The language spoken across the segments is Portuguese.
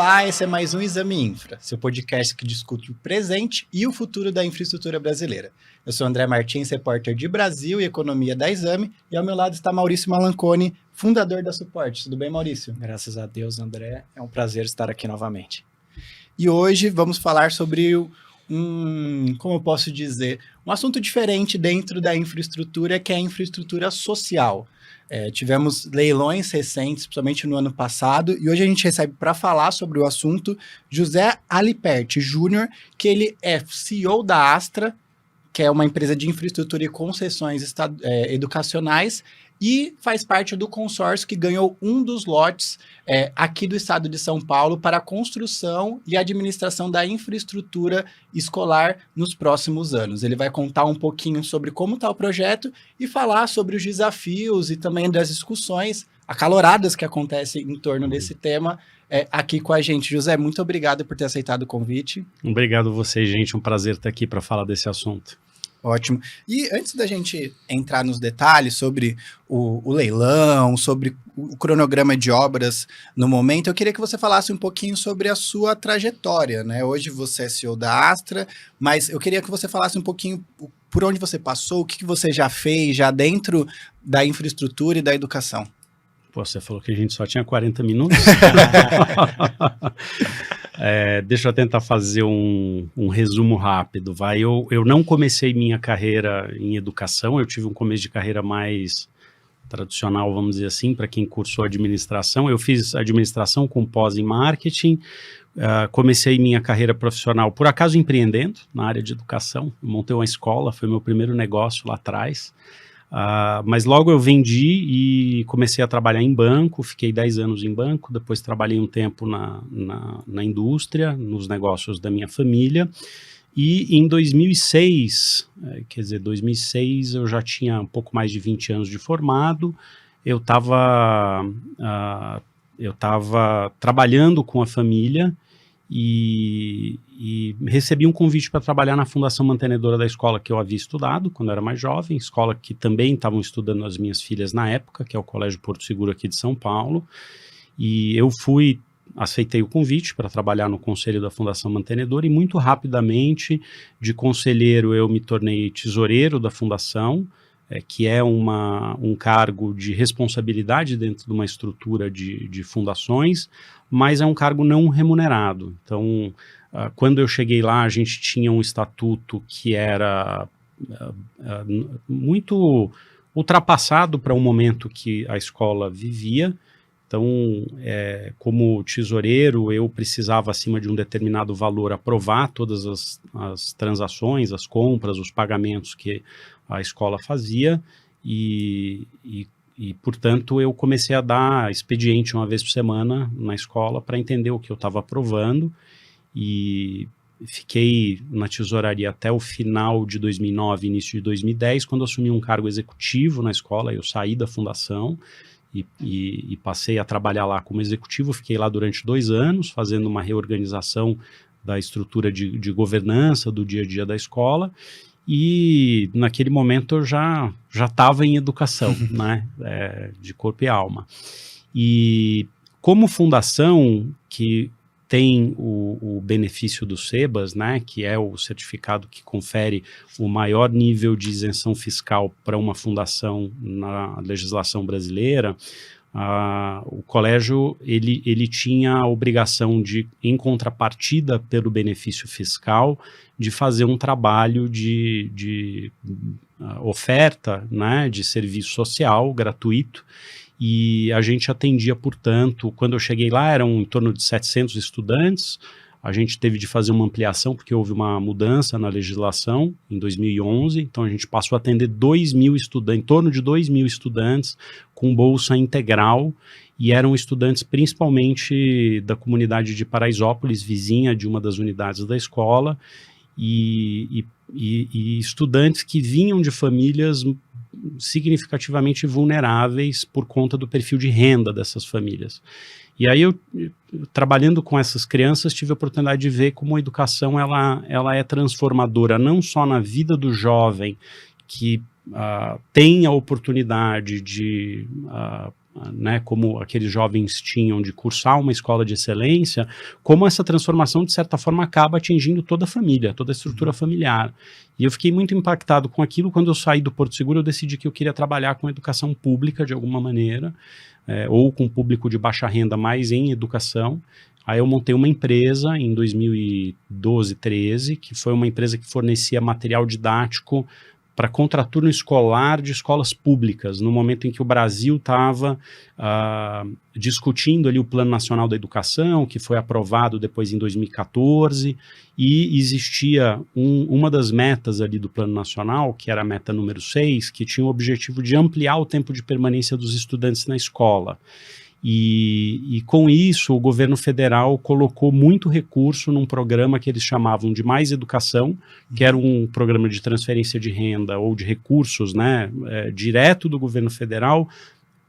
Olá, esse é mais um Exame Infra, seu podcast que discute o presente e o futuro da infraestrutura brasileira. Eu sou André Martins, repórter de Brasil e Economia da Exame, e ao meu lado está Maurício Malanconi, fundador da Suporte. Tudo bem, Maurício? Graças a Deus, André. É um prazer estar aqui novamente. E hoje vamos falar sobre como eu posso dizer, um assunto diferente dentro da infraestrutura, que é a infraestrutura social. Tivemos leilões recentes, principalmente no ano passado, e hoje a gente recebe para falar sobre o assunto José Aliperti Júnior, que ele é CEO da Astra, que é uma empresa de infraestrutura e concessões educacionais, e faz parte do consórcio que ganhou um dos lotes aqui do estado de São Paulo para a construção e administração da infraestrutura escolar nos próximos anos. Ele vai contar um pouquinho sobre como está o projeto e falar sobre os desafios e também das discussões acaloradas que acontecem em torno desse tema aqui com a gente. José, muito obrigado por ter aceitado o convite. Obrigado a você, gente. Um prazer estar aqui para falar desse assunto. Ótimo. E antes da gente entrar nos detalhes sobre o leilão, sobre o cronograma de obras no momento, eu queria que você falasse um pouquinho sobre a sua trajetória, né? Hoje você é CEO da Astra, mas eu queria que você falasse um pouquinho por onde você passou, o que você já fez já dentro da infraestrutura e da educação. Pô, você falou que a gente só tinha 40 minutos? Deixa eu tentar fazer um resumo rápido. Eu não comecei minha carreira em educação, eu tive um começo de carreira mais tradicional, vamos dizer assim, para quem cursou administração. Eu fiz administração com pós em marketing, comecei minha carreira profissional, por acaso, empreendendo na área de educação. Eu montei uma escola, foi meu primeiro negócio lá atrás. Mas logo eu vendi e comecei a trabalhar em banco, fiquei 10 anos em banco, depois trabalhei um tempo na indústria, nos negócios da minha família, e em 2006, 2006 eu já tinha um pouco mais de 20 anos de formado, eu estava trabalhando com a família, e recebi um convite para trabalhar na fundação mantenedora da escola que eu havia estudado quando eu era mais jovem, escola que também estavam estudando as minhas filhas na época, que é o Colégio Porto Seguro aqui de São Paulo, e eu aceitei o convite para trabalhar no conselho da fundação mantenedora, e muito rapidamente, de conselheiro, eu me tornei tesoureiro da fundação, que é um cargo de responsabilidade dentro de uma estrutura de fundações, mas é um cargo não remunerado. Então, quando eu cheguei lá, a gente tinha um estatuto que era muito ultrapassado para o momento que a escola vivia. Então, como tesoureiro, eu precisava, acima de um determinado valor, aprovar todas as transações, as compras, os pagamentos que a escola fazia e, portanto, eu comecei a dar expediente uma vez por semana na escola para entender o que eu estava aprovando, e fiquei na tesouraria até o final de 2009, início de 2010, quando assumi um cargo executivo na escola. Eu saí da fundação e passei a trabalhar lá como executivo. Fiquei lá durante 2 anos, fazendo uma reorganização da estrutura de governança do dia a dia da escola, e naquele momento eu já estava em educação, né, de corpo e alma. E como fundação que tem o benefício do SEBAS, né, que é o certificado que confere o maior nível de isenção fiscal para uma fundação na legislação brasileira, o colégio ele tinha a obrigação de, em contrapartida pelo benefício fiscal, de fazer um trabalho de oferta, né, de serviço social gratuito, e a gente atendia, portanto, quando eu cheguei lá eram em torno de 700 estudantes. A gente teve de fazer uma ampliação porque houve uma mudança na legislação em 2011, então a gente passou a atender 2.000 estudantes, em torno de 2.000 estudantes com bolsa integral, e eram estudantes principalmente da comunidade de Paraisópolis, vizinha de uma das unidades da escola, e estudantes que vinham de famílias significativamente vulneráveis por conta do perfil de renda dessas famílias. E aí eu, trabalhando com essas crianças, tive a oportunidade de ver como a educação ela é transformadora, não só na vida do jovem que tem a oportunidade de né, como aqueles jovens tinham de cursar uma escola de excelência, como essa transformação, de certa forma, acaba atingindo toda a família, toda a estrutura familiar. E eu fiquei muito impactado com aquilo. Quando eu saí do Porto Seguro, eu decidi que eu queria trabalhar com educação pública de alguma maneira, ou com público de baixa renda, mais em educação. Aí eu montei uma empresa em 2012, 13, que foi uma empresa que fornecia material didático para contraturno escolar de escolas públicas, no momento em que o Brasil estava discutindo ali o Plano Nacional da Educação, que foi aprovado depois em 2014, e existia uma das metas ali do Plano Nacional, que era a meta número 6, que tinha o objetivo de ampliar o tempo de permanência dos estudantes na escola. E com isso, o governo federal colocou muito recurso num programa que eles chamavam de Mais Educação, que era um programa de transferência de renda ou de recursos, né, direto do governo federal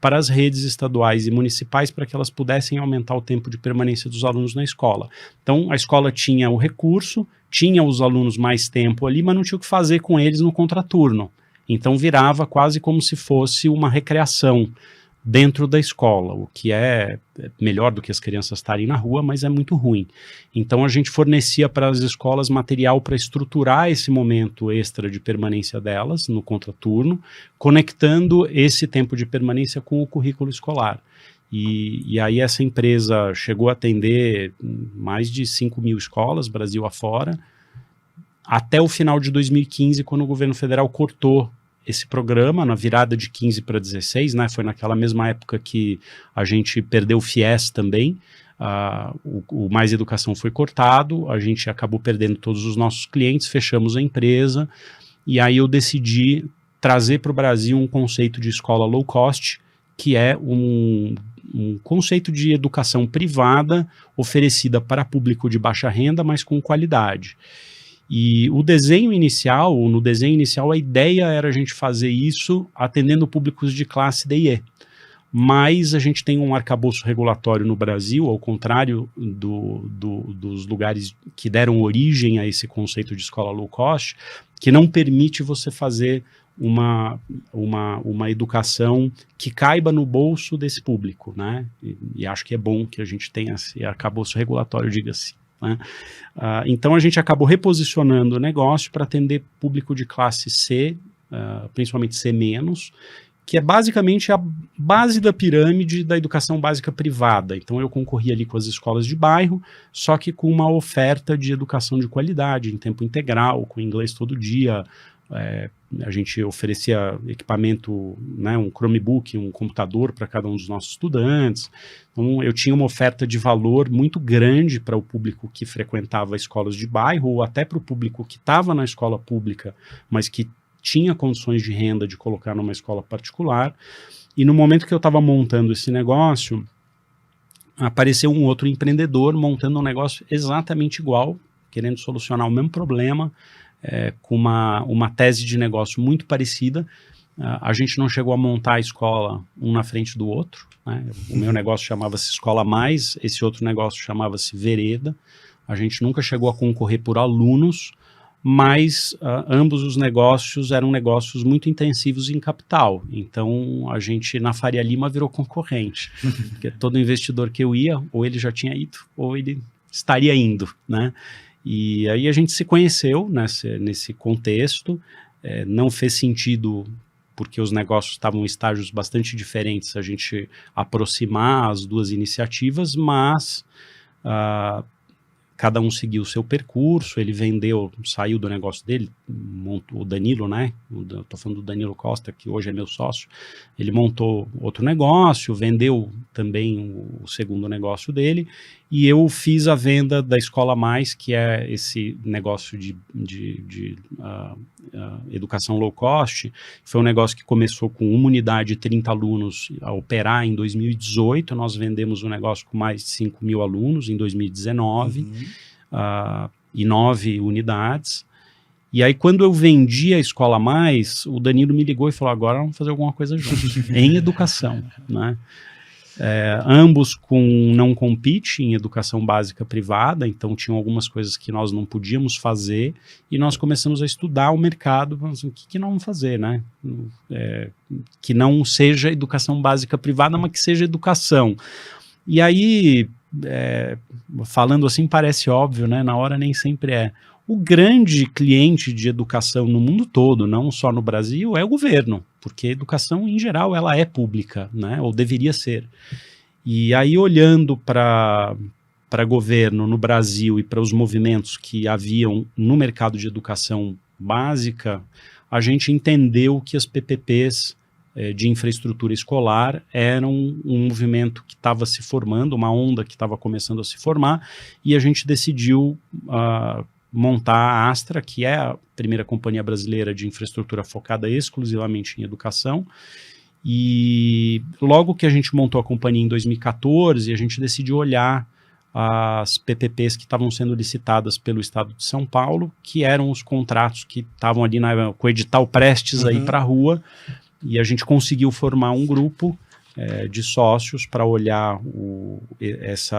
para as redes estaduais e municipais, para que elas pudessem aumentar o tempo de permanência dos alunos na escola. Então, a escola tinha o recurso, tinha os alunos mais tempo ali, mas não tinha o que fazer com eles no contraturno. Então, virava quase como se fosse uma recreação dentro da escola, o que é melhor do que as crianças estarem na rua, mas é muito ruim. Então a gente fornecia para as escolas material para estruturar esse momento extra de permanência delas no contraturno, conectando esse tempo de permanência com o currículo escolar. E aí essa empresa chegou a atender mais de 5.000 escolas, Brasil afora, até o final de 2015, quando o governo federal cortou esse programa, na virada de 15 para 16, né, foi naquela mesma época que a gente perdeu o FIES também, o Mais Educação foi cortado, a gente acabou perdendo todos os nossos clientes, fechamos a empresa, e aí eu decidi trazer para o Brasil um conceito de escola low cost, que é um conceito de educação privada oferecida para público de baixa renda, mas com qualidade. E no desenho inicial, a ideia era a gente fazer isso atendendo públicos de classe D e E. Mas a gente tem um arcabouço regulatório no Brasil, ao contrário dos lugares que deram origem a esse conceito de escola low cost, que não permite você fazer uma educação que caiba no bolso desse público, né? E acho que é bom que a gente tenha esse arcabouço regulatório, diga-se. Né? Então a gente acabou reposicionando o negócio para atender público de classe C, principalmente C-, que é basicamente a base da pirâmide da educação básica privada. Então eu concorri ali com as escolas de bairro, só que com uma oferta de educação de qualidade, em tempo integral, com inglês todo dia. A gente oferecia equipamento, né, um Chromebook, um computador para cada um dos nossos estudantes. Então eu tinha uma oferta de valor muito grande para o público que frequentava escolas de bairro, ou até para o público que estava na escola pública, mas que tinha condições de renda de colocar numa escola particular. E no momento que eu estava montando esse negócio, apareceu um outro empreendedor montando um negócio exatamente igual, querendo solucionar o mesmo problema, com uma tese de negócio muito parecida. A gente não chegou a montar a escola um na frente do outro, né? O meu negócio chamava-se Escola Mais, esse outro negócio chamava-se Vereda. A gente nunca chegou a concorrer por alunos, mas ambos os negócios eram negócios muito intensivos em capital. Então a gente na Faria Lima virou concorrente, porque todo investidor que eu ia, ou ele já tinha ido, ou ele estaria indo, né? E aí a gente se conheceu nesse contexto, não fez sentido, porque os negócios estavam em estágios bastante diferentes, a gente aproximar as duas iniciativas, mas cada um seguiu o seu percurso. Ele vendeu, saiu do negócio dele, montou o Danilo, né? Estou falando do Danilo Costa, que hoje é meu sócio. Ele montou outro negócio, vendeu também o segundo negócio dele, e eu fiz a venda da Escola Mais, que é esse negócio de educação low cost. Foi um negócio que começou com uma unidade de 30 alunos a operar em 2018, nós vendemos um negócio com mais de 5.000 alunos em 2019, e 9 unidades. E aí quando eu vendi a Escola Mais, o Danilo me ligou e falou: agora vamos fazer alguma coisa juntos, em educação, né? ambos com não compete em educação básica privada, então tinham algumas coisas que nós não podíamos fazer, e nós começamos a estudar o mercado, o que nós vamos fazer, né? Que não seja educação básica privada, mas que seja educação. E aí, falando assim parece óbvio, né? Na hora nem sempre é. O grande cliente de educação no mundo todo, não só no Brasil, é o governo, porque a educação, em geral, ela é pública, né? Ou deveria ser. E aí, olhando para governo no Brasil e para os movimentos que haviam no mercado de educação básica, a gente entendeu que as PPPs de infraestrutura escolar eram um movimento que estava se formando, uma onda que estava começando a se formar, e a gente decidiu montar a Astra, que é a primeira companhia brasileira de infraestrutura focada exclusivamente em educação. E logo que a gente montou a companhia em 2014, a gente decidiu olhar as PPPs que estavam sendo licitadas pelo Estado de São Paulo, que eram os contratos que estavam ali com o edital prestes a ir para a rua, e a gente conseguiu formar um grupo de sócios para olhar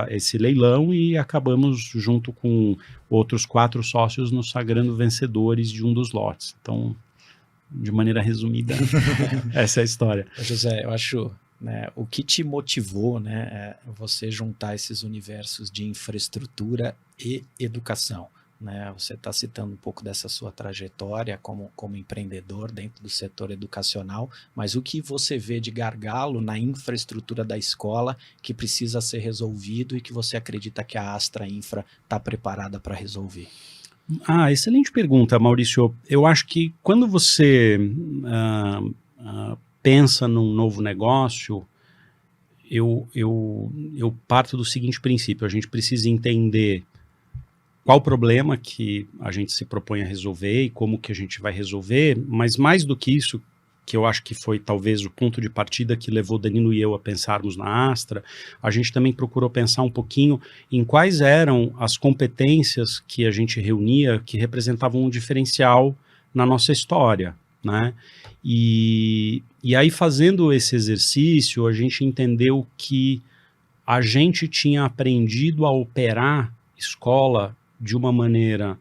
esse leilão, e acabamos, junto com outros 4 sócios, nos sagrando vencedores de um dos lotes. Então, de maneira resumida, essa é a história. José, eu acho, né, o que te motivou, né, você juntar esses universos de infraestrutura e educação, né? Você está citando um pouco dessa sua trajetória como empreendedor dentro do setor educacional, mas o que você vê de gargalo na infraestrutura da escola que precisa ser resolvido e que você acredita que a Astra Infra está preparada para resolver? Excelente pergunta, Maurício. Eu acho que quando você pensa num novo negócio, eu parto do seguinte princípio: a gente precisa entender qual o problema que a gente se propõe a resolver e como que a gente vai resolver, mas mais do que isso, que eu acho que foi talvez o ponto de partida que levou Danilo e eu a pensarmos na Astra, a gente também procurou pensar um pouquinho em quais eram as competências que a gente reunia que representavam um diferencial na nossa história, né? E aí, fazendo esse exercício, a gente entendeu que a gente tinha aprendido a operar escola de uma maneira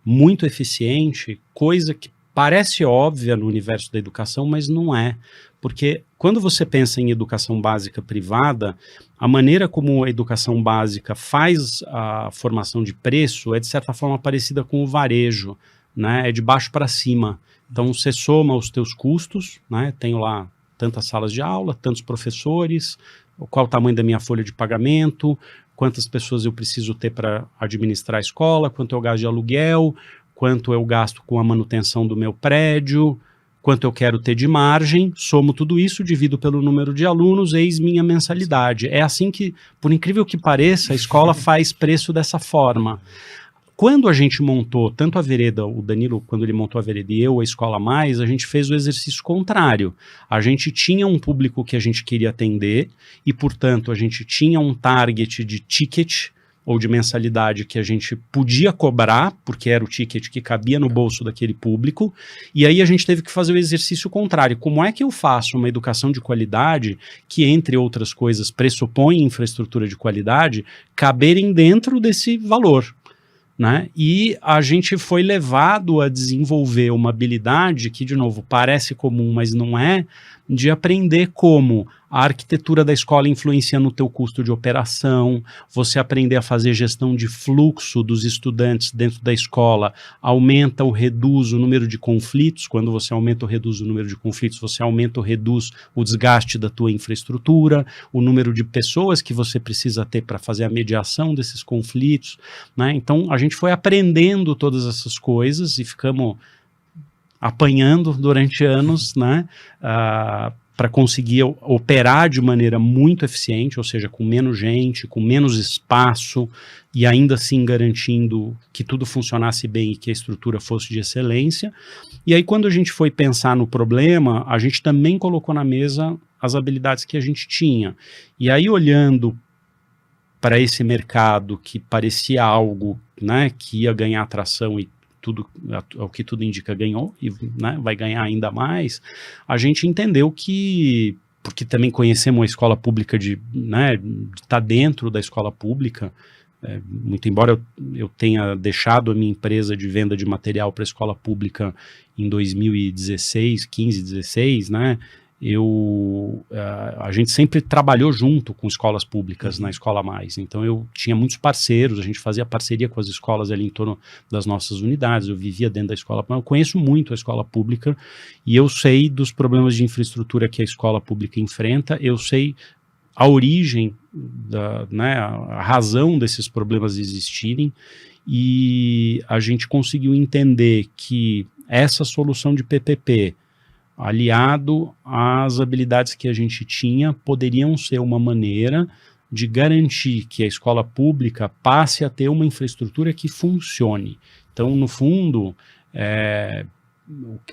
muito eficiente, coisa que parece óbvia no universo da educação, mas não é. Porque quando você pensa em educação básica privada, a maneira como a educação básica faz a formação de preço é, de certa forma, parecida com o varejo, né? É de baixo para cima. Então, você soma os teus custos, né? Tenho lá tantas salas de aula, tantos professores, qual o tamanho da minha folha de pagamento, quantas pessoas eu preciso ter para administrar a escola, quanto eu gasto de aluguel, quanto eu gasto com a manutenção do meu prédio, quanto eu quero ter de margem, somo tudo isso, divido pelo número de alunos, eis minha mensalidade. É assim que, por incrível que pareça, a escola faz preço dessa forma. Quando a gente montou, tanto a Vereda, o Danilo, quando ele montou a Vereda, e eu, a Escola Mais, a gente fez o exercício contrário. A gente tinha um público que a gente queria atender e, portanto, a gente tinha um target de ticket ou de mensalidade que a gente podia cobrar, porque era o ticket que cabia no bolso daquele público, e aí a gente teve que fazer o exercício contrário. Como é que eu faço uma educação de qualidade que, entre outras coisas, pressupõe infraestrutura de qualidade, caberem dentro desse valor? Né? E a gente foi levado a desenvolver uma habilidade que, de novo, parece comum, mas não é, de aprender como a arquitetura da escola influencia no teu custo de operação, você aprender a fazer gestão de fluxo dos estudantes dentro da escola, aumenta ou reduz o número de conflitos. Quando você aumenta ou reduz o número de conflitos, você aumenta ou reduz o desgaste da tua infraestrutura, o número de pessoas que você precisa ter para fazer a mediação desses conflitos, né? Então, a gente foi aprendendo todas essas coisas e ficamos apanhando durante anos, né, para conseguir operar de maneira muito eficiente, ou seja, com menos gente, com menos espaço, e ainda assim garantindo que tudo funcionasse bem e que a estrutura fosse de excelência. E aí, quando a gente foi pensar no problema, a gente também colocou na mesa as habilidades que a gente tinha. E aí, olhando para esse mercado que parecia algo, né, que ia ganhar atração e tudo, o que tudo indica, ganhou e, né, vai ganhar ainda mais, a gente entendeu que porque também conhecemos a escola pública de estar dentro da escola pública, muito embora eu tenha deixado a minha empresa de venda de material para a escola pública em 2016, 15, 16, né? A gente sempre trabalhou junto com escolas públicas na Escola Mais, então eu tinha muitos parceiros, a gente fazia parceria com as escolas ali em torno das nossas unidades, eu vivia dentro da escola, eu conheço muito a escola pública e eu sei dos problemas de infraestrutura que a escola pública enfrenta, eu sei a origem, a razão desses problemas existirem, e a gente conseguiu entender que essa solução de PPP, aliado às habilidades que a gente tinha, poderiam ser uma maneira de garantir que a escola pública passe a ter uma infraestrutura que funcione. Então, no fundo,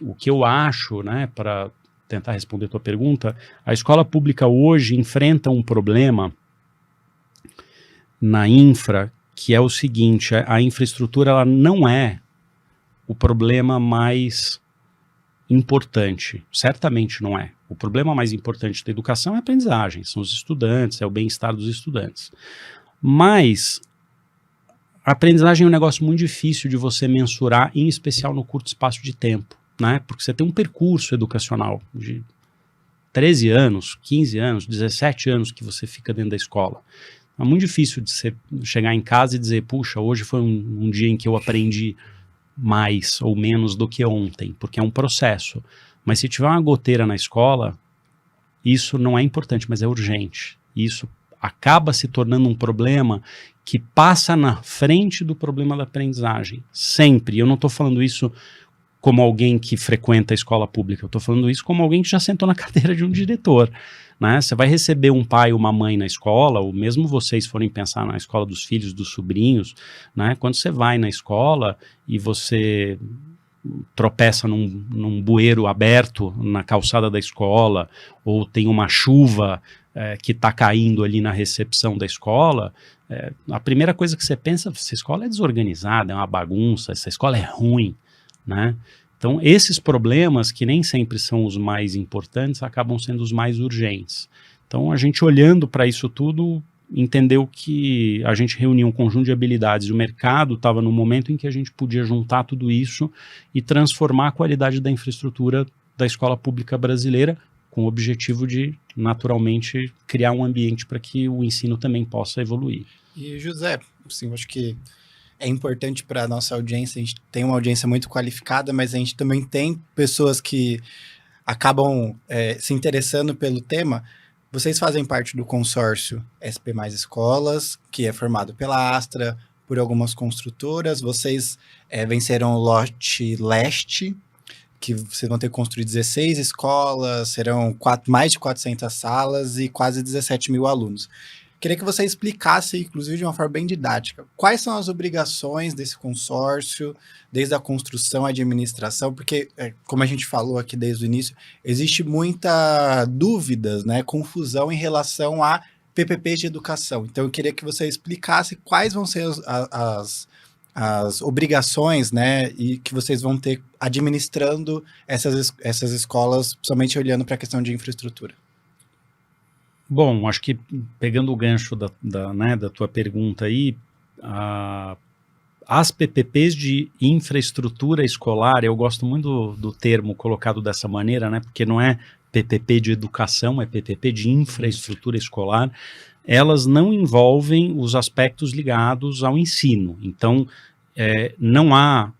o que eu acho, para tentar responder a tua pergunta, a escola pública hoje enfrenta um problema na infra, que é o seguinte: a infraestrutura ela não é o problema mais importante, certamente não é. O problema mais importante da educação é a aprendizagem, são os estudantes, é o bem-estar dos estudantes. Mas a aprendizagem é um negócio muito difícil de você mensurar, em especial no curto espaço de tempo, né? Porque você tem um percurso educacional de 13 anos, 15 anos, 17 anos que você fica dentro da escola. É muito difícil de você chegar em casa e dizer, puxa, hoje foi um dia em que eu aprendi mais ou menos do que ontem, porque é um processo. Mas se tiver uma goteira na escola, isso não é importante, mas é urgente. Isso acaba se tornando um problema que passa na frente do problema da aprendizagem. Sempre. Eu não estou falando isso como alguém que frequenta a escola pública, eu estou falando isso como alguém que já sentou na cadeira de um diretor. Né? Você vai receber um pai ou uma mãe na escola, ou mesmo vocês forem pensar na escola dos filhos, dos sobrinhos, né? Quando você vai na escola e você tropeça num bueiro aberto na calçada da escola, ou tem uma chuva que está caindo ali na recepção da escola, a primeira coisa que você pensa, essa escola é desorganizada, é uma bagunça, essa escola é ruim, né? Então, esses problemas, que nem sempre são os mais importantes, acabam sendo os mais urgentes. Então, a gente olhando para isso tudo, entendeu que a gente reuniu um conjunto de habilidades. O mercado estava no momento em que a gente podia juntar tudo isso e transformar a qualidade da infraestrutura da escola pública brasileira, com o objetivo de, naturalmente, criar um ambiente para que o ensino também possa evoluir. E, José, assim, eu acho que é importante para a nossa audiência, a gente tem uma audiência muito qualificada, mas a gente também tem pessoas que acabam se interessando pelo tema. Vocês fazem parte do consórcio SP Mais Escolas, que é formado pela Astra, por algumas construtoras. Vocês venceram o lote leste, que vocês vão ter que construir 16 escolas, serão mais de 400 salas e quase 17 mil alunos. Queria que você explicasse, inclusive de uma forma bem didática, quais são as obrigações desse consórcio, desde a construção à administração, porque, como a gente falou aqui desde o início, existe muita dúvidas, né, confusão em relação a PPPs de educação. Então, eu queria que você explicasse quais vão ser as obrigações, né, e que vocês vão ter administrando essas escolas, principalmente olhando para a questão de infraestrutura. Bom, acho que pegando o gancho da tua pergunta aí, as PPPs de infraestrutura escolar, eu gosto muito do termo colocado dessa maneira, né, porque não é PPP de educação, é PPP de infraestrutura escolar, elas não envolvem os aspectos ligados ao ensino. Então, não há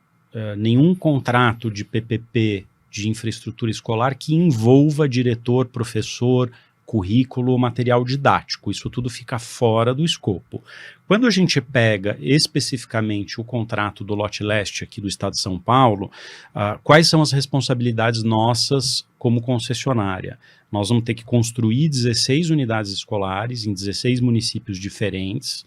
nenhum contrato de PPP de infraestrutura escolar que envolva diretor, professor, currículo ou material didático. Isso tudo fica fora do escopo. Quando a gente pega especificamente o contrato do lote leste aqui do estado de São Paulo, quais são as responsabilidades nossas como concessionária? Nós vamos ter que construir 16 unidades escolares em 16 municípios diferentes.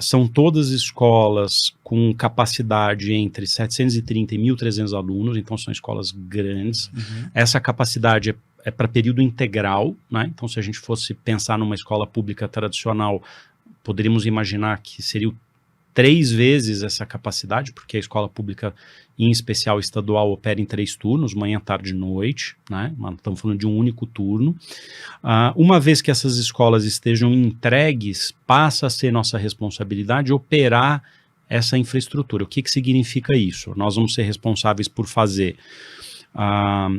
São todas escolas com capacidade entre 730 e 1.300 alunos, então são escolas grandes. Uhum. Essa capacidade é para período integral, né? Então, se a gente fosse pensar numa escola pública tradicional, poderíamos imaginar que seria 3 vezes essa capacidade, porque a escola pública, em especial estadual, opera em 3 turnos, manhã, tarde e noite, né? Estamos falando de um único turno. Uma vez que essas escolas estejam entregues, passa a ser nossa responsabilidade operar essa infraestrutura. O que significa isso? Nós vamos ser responsáveis por fazer a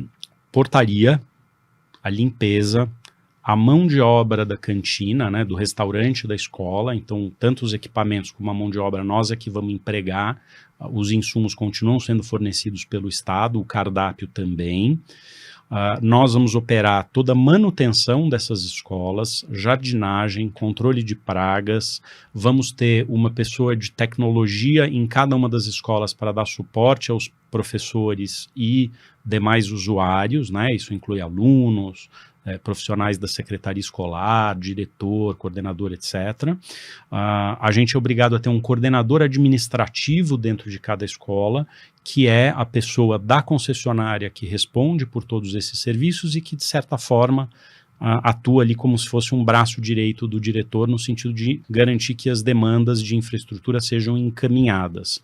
portaria, a limpeza, a mão de obra da cantina, né, do restaurante da escola. Então, tanto os equipamentos como a mão de obra, nós é que vamos empregar. Os insumos continuam sendo fornecidos pelo Estado, o cardápio também. Nós vamos operar toda a manutenção dessas escolas, jardinagem, controle de pragas. Vamos ter uma pessoa de tecnologia em cada uma das escolas para dar suporte aos professores e demais usuários, né? Isso inclui alunos, profissionais da secretaria escolar, diretor, coordenador, etc. A gente é obrigado a ter um coordenador administrativo dentro de cada escola, que é a pessoa da concessionária que responde por todos esses serviços e que, de certa forma, atua ali como se fosse um braço direito do diretor, no sentido de garantir que as demandas de infraestrutura sejam encaminhadas.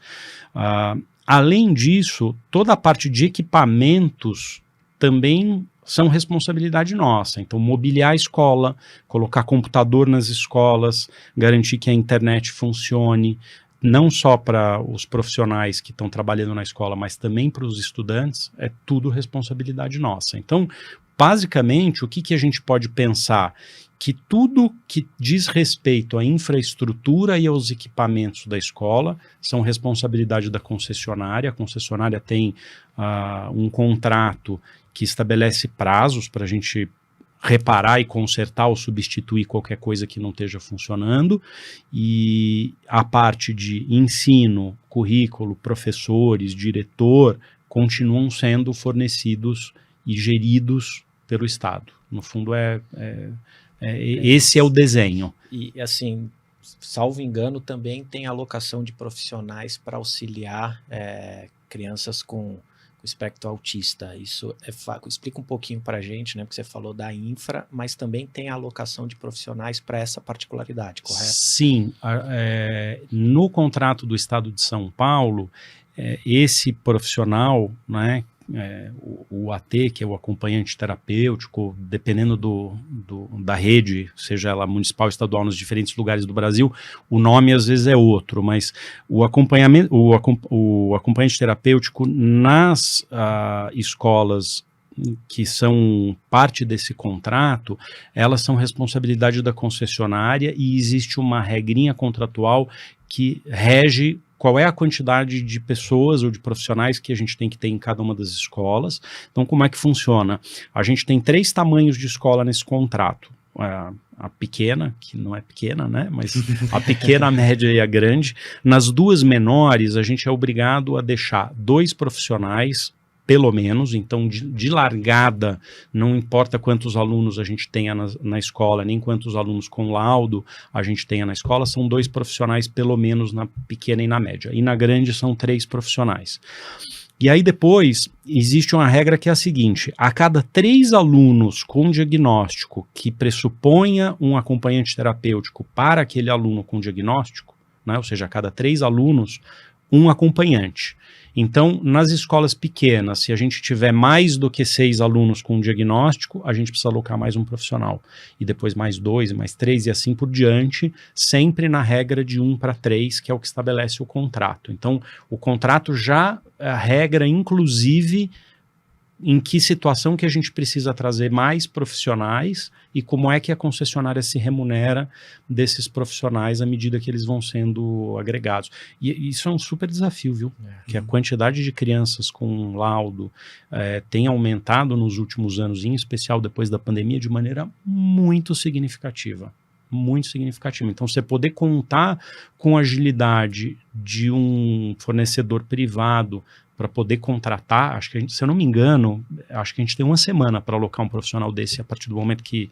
Além disso, toda a parte de equipamentos também são responsabilidade nossa. Então, mobiliar a escola, colocar computador nas escolas, garantir que a internet funcione, não só para os profissionais que estão trabalhando na escola, mas também para os estudantes, é tudo responsabilidade nossa. Então, basicamente, o que a gente pode pensar? Que tudo que diz respeito à infraestrutura e aos equipamentos da escola são responsabilidade da concessionária. A concessionária tem um contrato que estabelece prazos para a gente reparar e consertar ou substituir qualquer coisa que não esteja funcionando, e a parte de ensino, currículo, professores, diretor, continuam sendo fornecidos e geridos pelo Estado. No fundo, esse é o desenho. E assim, salvo engano, também tem alocação de profissionais para auxiliar crianças com espectro autista. Isso explica um pouquinho para a gente, né? Porque você falou da infra, mas também tem a alocação de profissionais para essa particularidade, correto? Sim. No contrato do Estado de São Paulo, esse profissional, né, o AT, que é o acompanhante terapêutico, dependendo da rede, seja ela municipal, estadual, nos diferentes lugares do Brasil, o nome às vezes é outro, mas o acompanhante terapêutico nas escolas que são parte desse contrato, elas são responsabilidade da concessionária e existe uma regrinha contratual que rege qual é a quantidade de pessoas ou de profissionais que a gente tem que ter em cada uma das escolas. Então, como é que funciona? A gente tem 3 tamanhos de escola nesse contrato. A pequena, que não é pequena, né? Mas a pequena, a média e a grande. Nas 2 menores, a gente é obrigado a deixar 2 profissionais, pelo menos. Então, de largada, não importa quantos alunos a gente tenha na escola, nem quantos alunos com laudo a gente tenha na escola, são 2 profissionais, pelo menos, na pequena e na média. E na grande são 3 profissionais. E aí depois, existe uma regra que é a seguinte: a cada 3 alunos com diagnóstico que pressuponha um acompanhante terapêutico para aquele aluno com diagnóstico, né, ou seja, a cada 3 alunos, um acompanhante. Então, nas escolas pequenas, se a gente tiver mais do que 6 alunos com diagnóstico, a gente precisa alocar mais um profissional. E depois mais 2, mais 3 e assim por diante, sempre na regra de 1:3, que é o que estabelece o contrato. Então, o contrato já regra, inclusive, em que situação que a gente precisa trazer mais profissionais e como é que a concessionária se remunera desses profissionais à medida que eles vão sendo agregados. E isso é um super desafio, viu? Que a quantidade de crianças com laudo tem aumentado nos últimos anos, em especial depois da pandemia, de maneira muito significativa. Muito significativa. Então, você poder contar com a agilidade de um fornecedor privado para poder contratar, acho que se eu não me engano, acho que a gente tem 1 semana para alocar um profissional desse a partir do momento que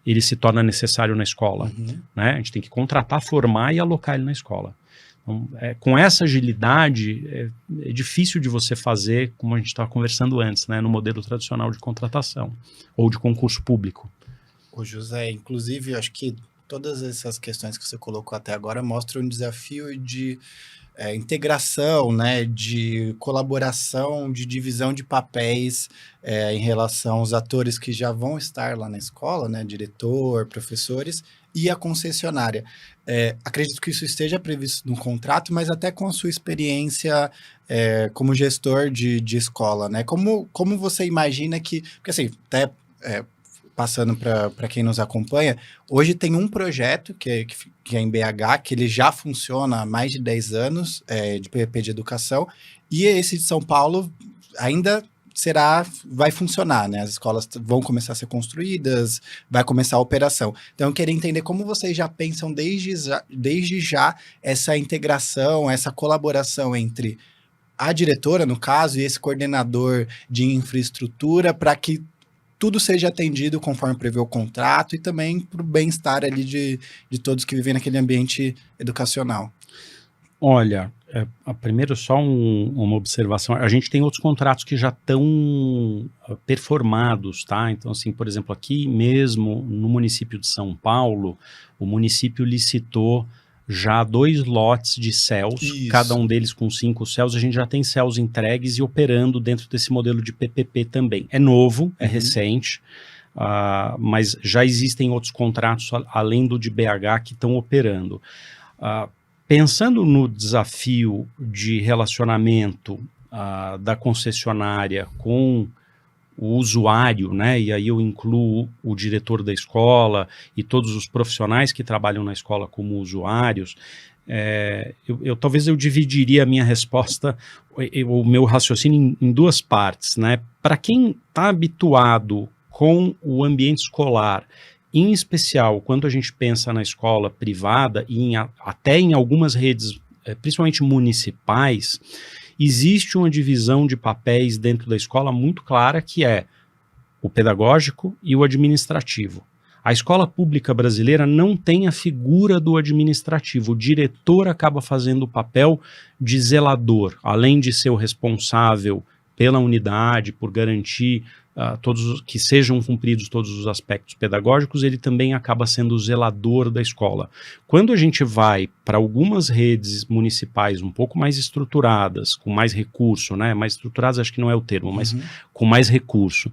ele se torna necessário na escola. Né? A gente tem que contratar, formar e alocar ele na escola. Então, com essa agilidade, é difícil de você fazer, como a gente estava conversando antes, né, no modelo tradicional de contratação ou de concurso público. Ô José, inclusive, acho que todas essas questões que você colocou até agora mostram um desafio de integração, né, de colaboração, de divisão de papéis em relação aos atores que já vão estar lá na escola, né, diretor, professores e a concessionária. Acredito que isso esteja previsto no contrato, mas até com a sua experiência como gestor de escola, né, como você imagina que... Porque assim, até... passando para quem nos acompanha, hoje tem um projeto que é em BH, que ele já funciona há mais de 10 anos, de PPP de educação, e esse de São Paulo ainda vai funcionar, né? As escolas vão começar a ser construídas, vai começar a operação. Então, eu queria entender como vocês já pensam desde já essa integração, essa colaboração entre a diretora, no caso, e esse coordenador de infraestrutura, para que tudo seja atendido conforme prevê o contrato e também para o bem-estar ali de todos que vivem naquele ambiente educacional. Olha, primeiro só uma observação. A gente tem outros contratos que já estão performados, tá? Então, assim, por exemplo, aqui mesmo no município de São Paulo, o município licitou já 2 lotes de céus, cada um deles com 5 céus. A gente já tem céus entregues e operando dentro desse modelo de PPP também. É novo, é recente, mas já existem outros contratos além do de BH que estão operando. Pensando no desafio de relacionamento da concessionária com o usuário, né, e aí eu incluo o diretor da escola e todos os profissionais que trabalham na escola como usuários, talvez eu dividiria a minha resposta, o meu raciocínio em 2 partes, né. Para quem está habituado com o ambiente escolar, em especial quando a gente pensa na escola privada e até em algumas redes, principalmente municipais, existe uma divisão de papéis dentro da escola muito clara, que é o pedagógico e o administrativo. A escola pública brasileira não tem a figura do administrativo. O diretor acaba fazendo o papel de zelador, além de ser o responsável pela unidade, por garantir que sejam cumpridos todos os aspectos pedagógicos, ele também acaba sendo o zelador da escola. Quando a gente vai para algumas redes municipais um pouco mais estruturadas, com mais recurso, né? Mais estruturadas acho que não é o termo, mas com mais recurso,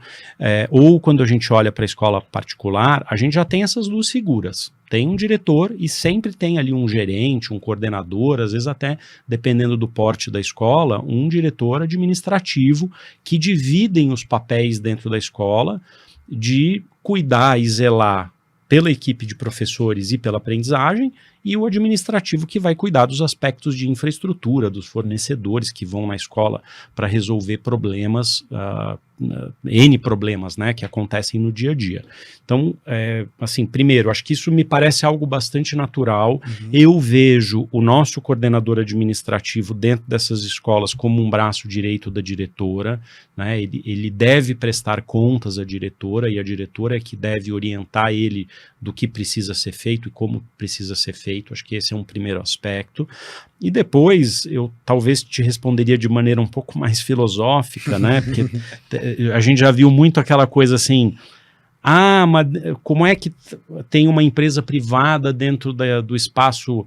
ou quando a gente olha para a escola particular, a gente já tem essas 2 figuras. Tem um diretor e sempre tem ali um gerente, um coordenador, às vezes até, dependendo do porte da escola, um diretor administrativo que dividem os papéis dentro da escola de cuidar e zelar pela equipe de professores e pela aprendizagem, e o administrativo que vai cuidar dos aspectos de infraestrutura, dos fornecedores que vão na escola para resolver problemas, N problemas, né, que acontecem no dia a dia. Então, assim, primeiro, acho que isso me parece algo bastante natural. Eu vejo o nosso coordenador administrativo dentro dessas escolas como um braço direito da diretora, né, ele deve prestar contas à diretora, e a diretora é que deve orientar ele do que precisa ser feito e como precisa ser feito. Acho que esse é um primeiro aspecto. E depois, eu talvez te responderia de maneira um pouco mais filosófica, né, porque a gente já viu muito aquela coisa assim, mas como é que tem uma empresa privada dentro do espaço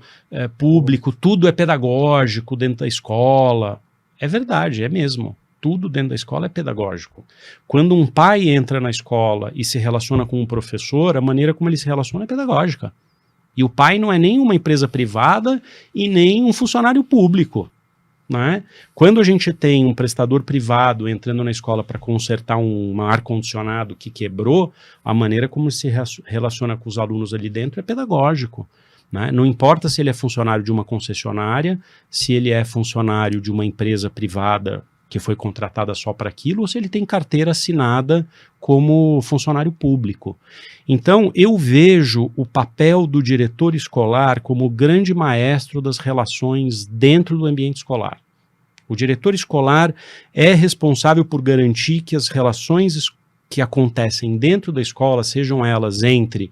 público, tudo é pedagógico dentro da escola. É verdade, é mesmo. Tudo dentro da escola é pedagógico. Quando um pai entra na escola e se relaciona com um professor, a maneira como ele se relaciona é pedagógica. E o pai não é nem uma empresa privada e nem um funcionário público, né? Quando a gente tem um prestador privado entrando na escola para consertar um ar-condicionado que quebrou, a maneira como se relaciona com os alunos ali dentro é pedagógico, né? Não importa se ele é funcionário de uma concessionária, se ele é funcionário de uma empresa privada que foi contratada só para aquilo, ou se ele tem carteira assinada como funcionário público. Então, eu vejo o papel do diretor escolar como o grande maestro das relações dentro do ambiente escolar. O diretor escolar é responsável por garantir que as relações que acontecem dentro da escola, sejam elas entre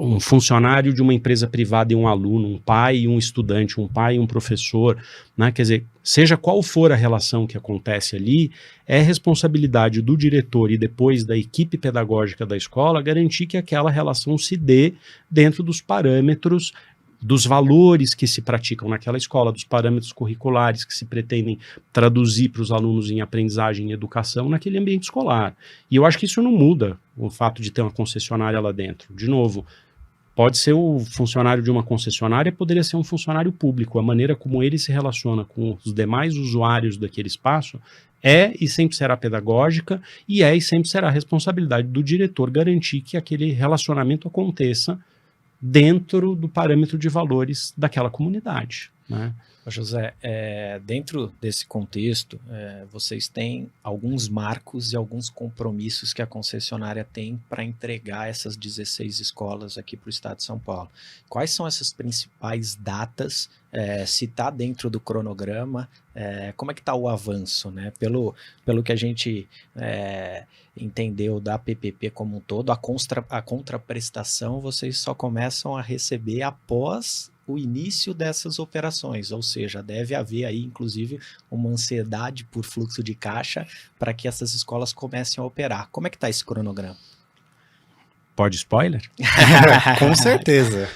um funcionário de uma empresa privada e um aluno, um pai e um estudante, um pai e um professor, né? Quer dizer, seja qual for a relação que acontece ali, é responsabilidade do diretor e depois da equipe pedagógica da escola garantir que aquela relação se dê dentro dos parâmetros, dos valores que se praticam naquela escola, dos parâmetros curriculares que se pretendem traduzir para os alunos em aprendizagem e educação naquele ambiente escolar. E eu acho que isso não muda o fato de ter uma concessionária lá dentro. De novo, pode ser o funcionário de uma concessionária, poderia ser um funcionário público. A maneira como ele se relaciona com os demais usuários daquele espaço é e sempre será pedagógica e é e sempre será a responsabilidade do diretor garantir que aquele relacionamento aconteça dentro do parâmetro de valores daquela comunidade, né? José, dentro desse contexto, vocês têm alguns marcos e alguns compromissos que a concessionária tem para entregar essas 16 escolas aqui para o estado de São Paulo. Quais são essas principais datas? Se está dentro do cronograma, como é que está o avanço, né? Pelo que a gente entendeu da PPP como um todo, a contraprestação vocês só começam a receber após o início dessas operações, ou seja, deve haver aí, inclusive, uma ansiedade por fluxo de caixa para que essas escolas comecem a operar. Como é que está esse cronograma? Pode spoiler? Com certeza.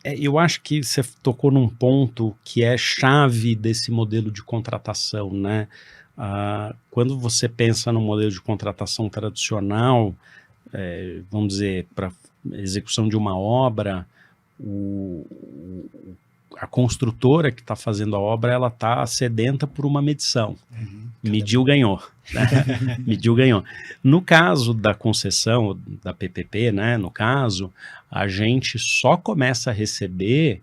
Eu acho que você tocou num ponto que é chave desse modelo de contratação, né? Quando você pensa no modelo de contratação tradicional, vamos dizer, para execução de uma obra, a construtora que está fazendo a obra, ela está sedenta por uma medição. Mediu, ganhou. Né? Mediu, ganhou. No caso da concessão, da PPP, né, no caso, a gente só começa a receber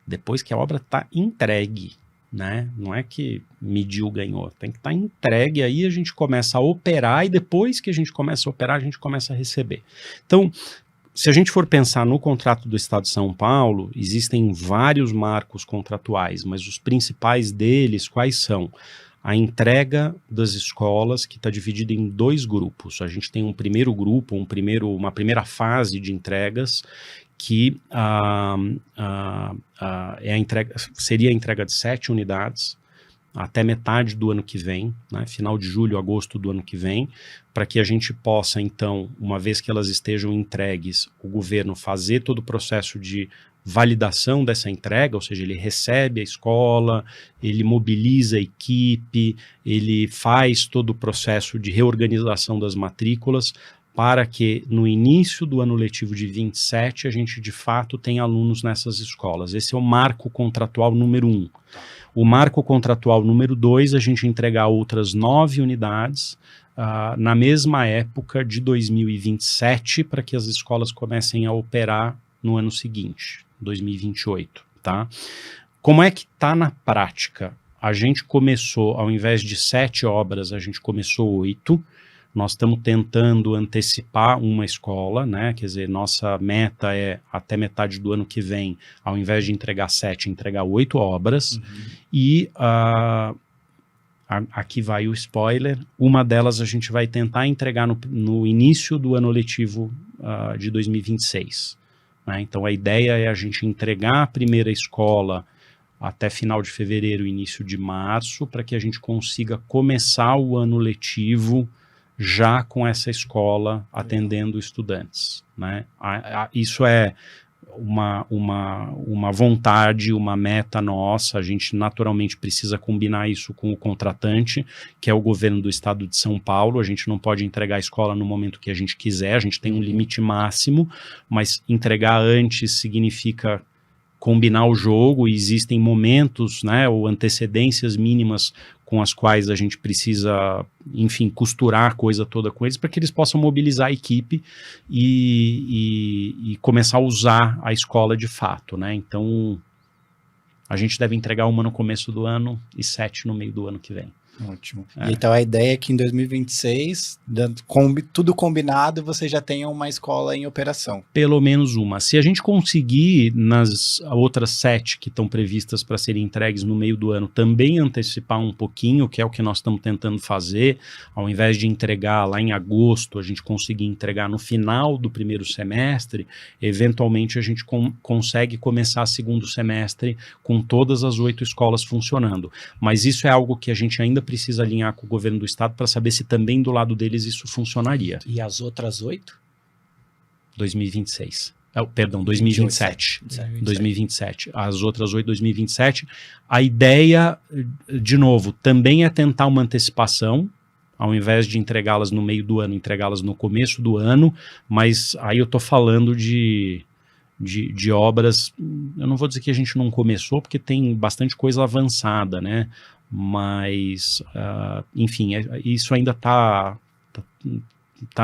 depois que a obra está entregue. Né? Não é que mediu, ganhou. Tem que estar entregue, aí a gente começa a operar e depois que a gente começa a operar, a gente começa a receber. Então, se a gente for pensar no contrato do Estado de São Paulo, existem vários marcos contratuais, mas os principais deles, quais são? A entrega das escolas, que está dividida em 2 grupos. A gente tem um primeiro grupo, uma primeira fase de entregas, que seria a entrega de 7 unidades, até metade do ano que vem, né, final de julho, agosto do ano que vem, para que a gente possa, então, uma vez que elas estejam entregues, o governo fazer todo o processo de validação dessa entrega, ou seja, ele recebe a escola, ele mobiliza a equipe, ele faz todo o processo de reorganização das matrículas, para que no início do ano letivo de 27 a gente de fato tenha alunos nessas escolas. Esse é o marco contratual número 1. O marco contratual número 2, a gente entregar outras 9 unidades na mesma época de 2027, para que as escolas comecem a operar no ano seguinte, 2028, tá? Como é que está na prática? A gente começou, ao invés de 7 obras, a gente começou 8. Nós estamos tentando antecipar uma escola, né? Quer dizer, nossa meta é até metade do ano que vem, ao invés de entregar 7, entregar 8 obras. E aqui vai o spoiler, uma delas a gente vai tentar entregar no início do ano letivo de 2026. Né? Então a ideia é a gente entregar a primeira escola até final de fevereiro, início de março, para que a gente consiga começar o ano letivo já com essa escola atendendo estudantes, né? Isso é uma vontade, uma meta nossa. A gente naturalmente precisa combinar isso com o contratante, que é o governo do estado de São Paulo. A gente não pode entregar a escola no momento que a gente quiser, a gente tem um limite máximo, mas entregar antes significa combinar o jogo, e existem momentos, né, ou antecedências mínimas com as quais a gente precisa, enfim, costurar a coisa toda com eles para que eles possam mobilizar a equipe e começar a usar a escola de fato, né? Então, a gente deve entregar uma no começo do ano e 7 no meio do ano que vem. Ótimo. E então a ideia é que em 2026, tudo combinado, você já tenha uma escola em operação. Pelo menos uma. Se a gente conseguir, nas outras 7 que estão previstas para serem entregues no meio do ano, também antecipar um pouquinho, que é o que nós estamos tentando fazer, ao invés de entregar lá em agosto, a gente conseguir entregar no final do primeiro semestre, eventualmente a gente consegue começar segundo semestre com todas as 8 escolas funcionando. Mas isso é algo que a gente ainda precisa alinhar com o governo do estado para saber se também do lado deles isso funcionaria. E as outras 8? 2026. Perdão, 2027. 2027. As outras 8, 2027. A ideia, de novo, também é tentar uma antecipação, ao invés de entregá-las no meio do ano, entregá-las no começo do ano, mas aí eu estou falando de obras, eu não vou dizer que a gente não começou, porque tem bastante coisa avançada, né? Mas, enfim, isso ainda está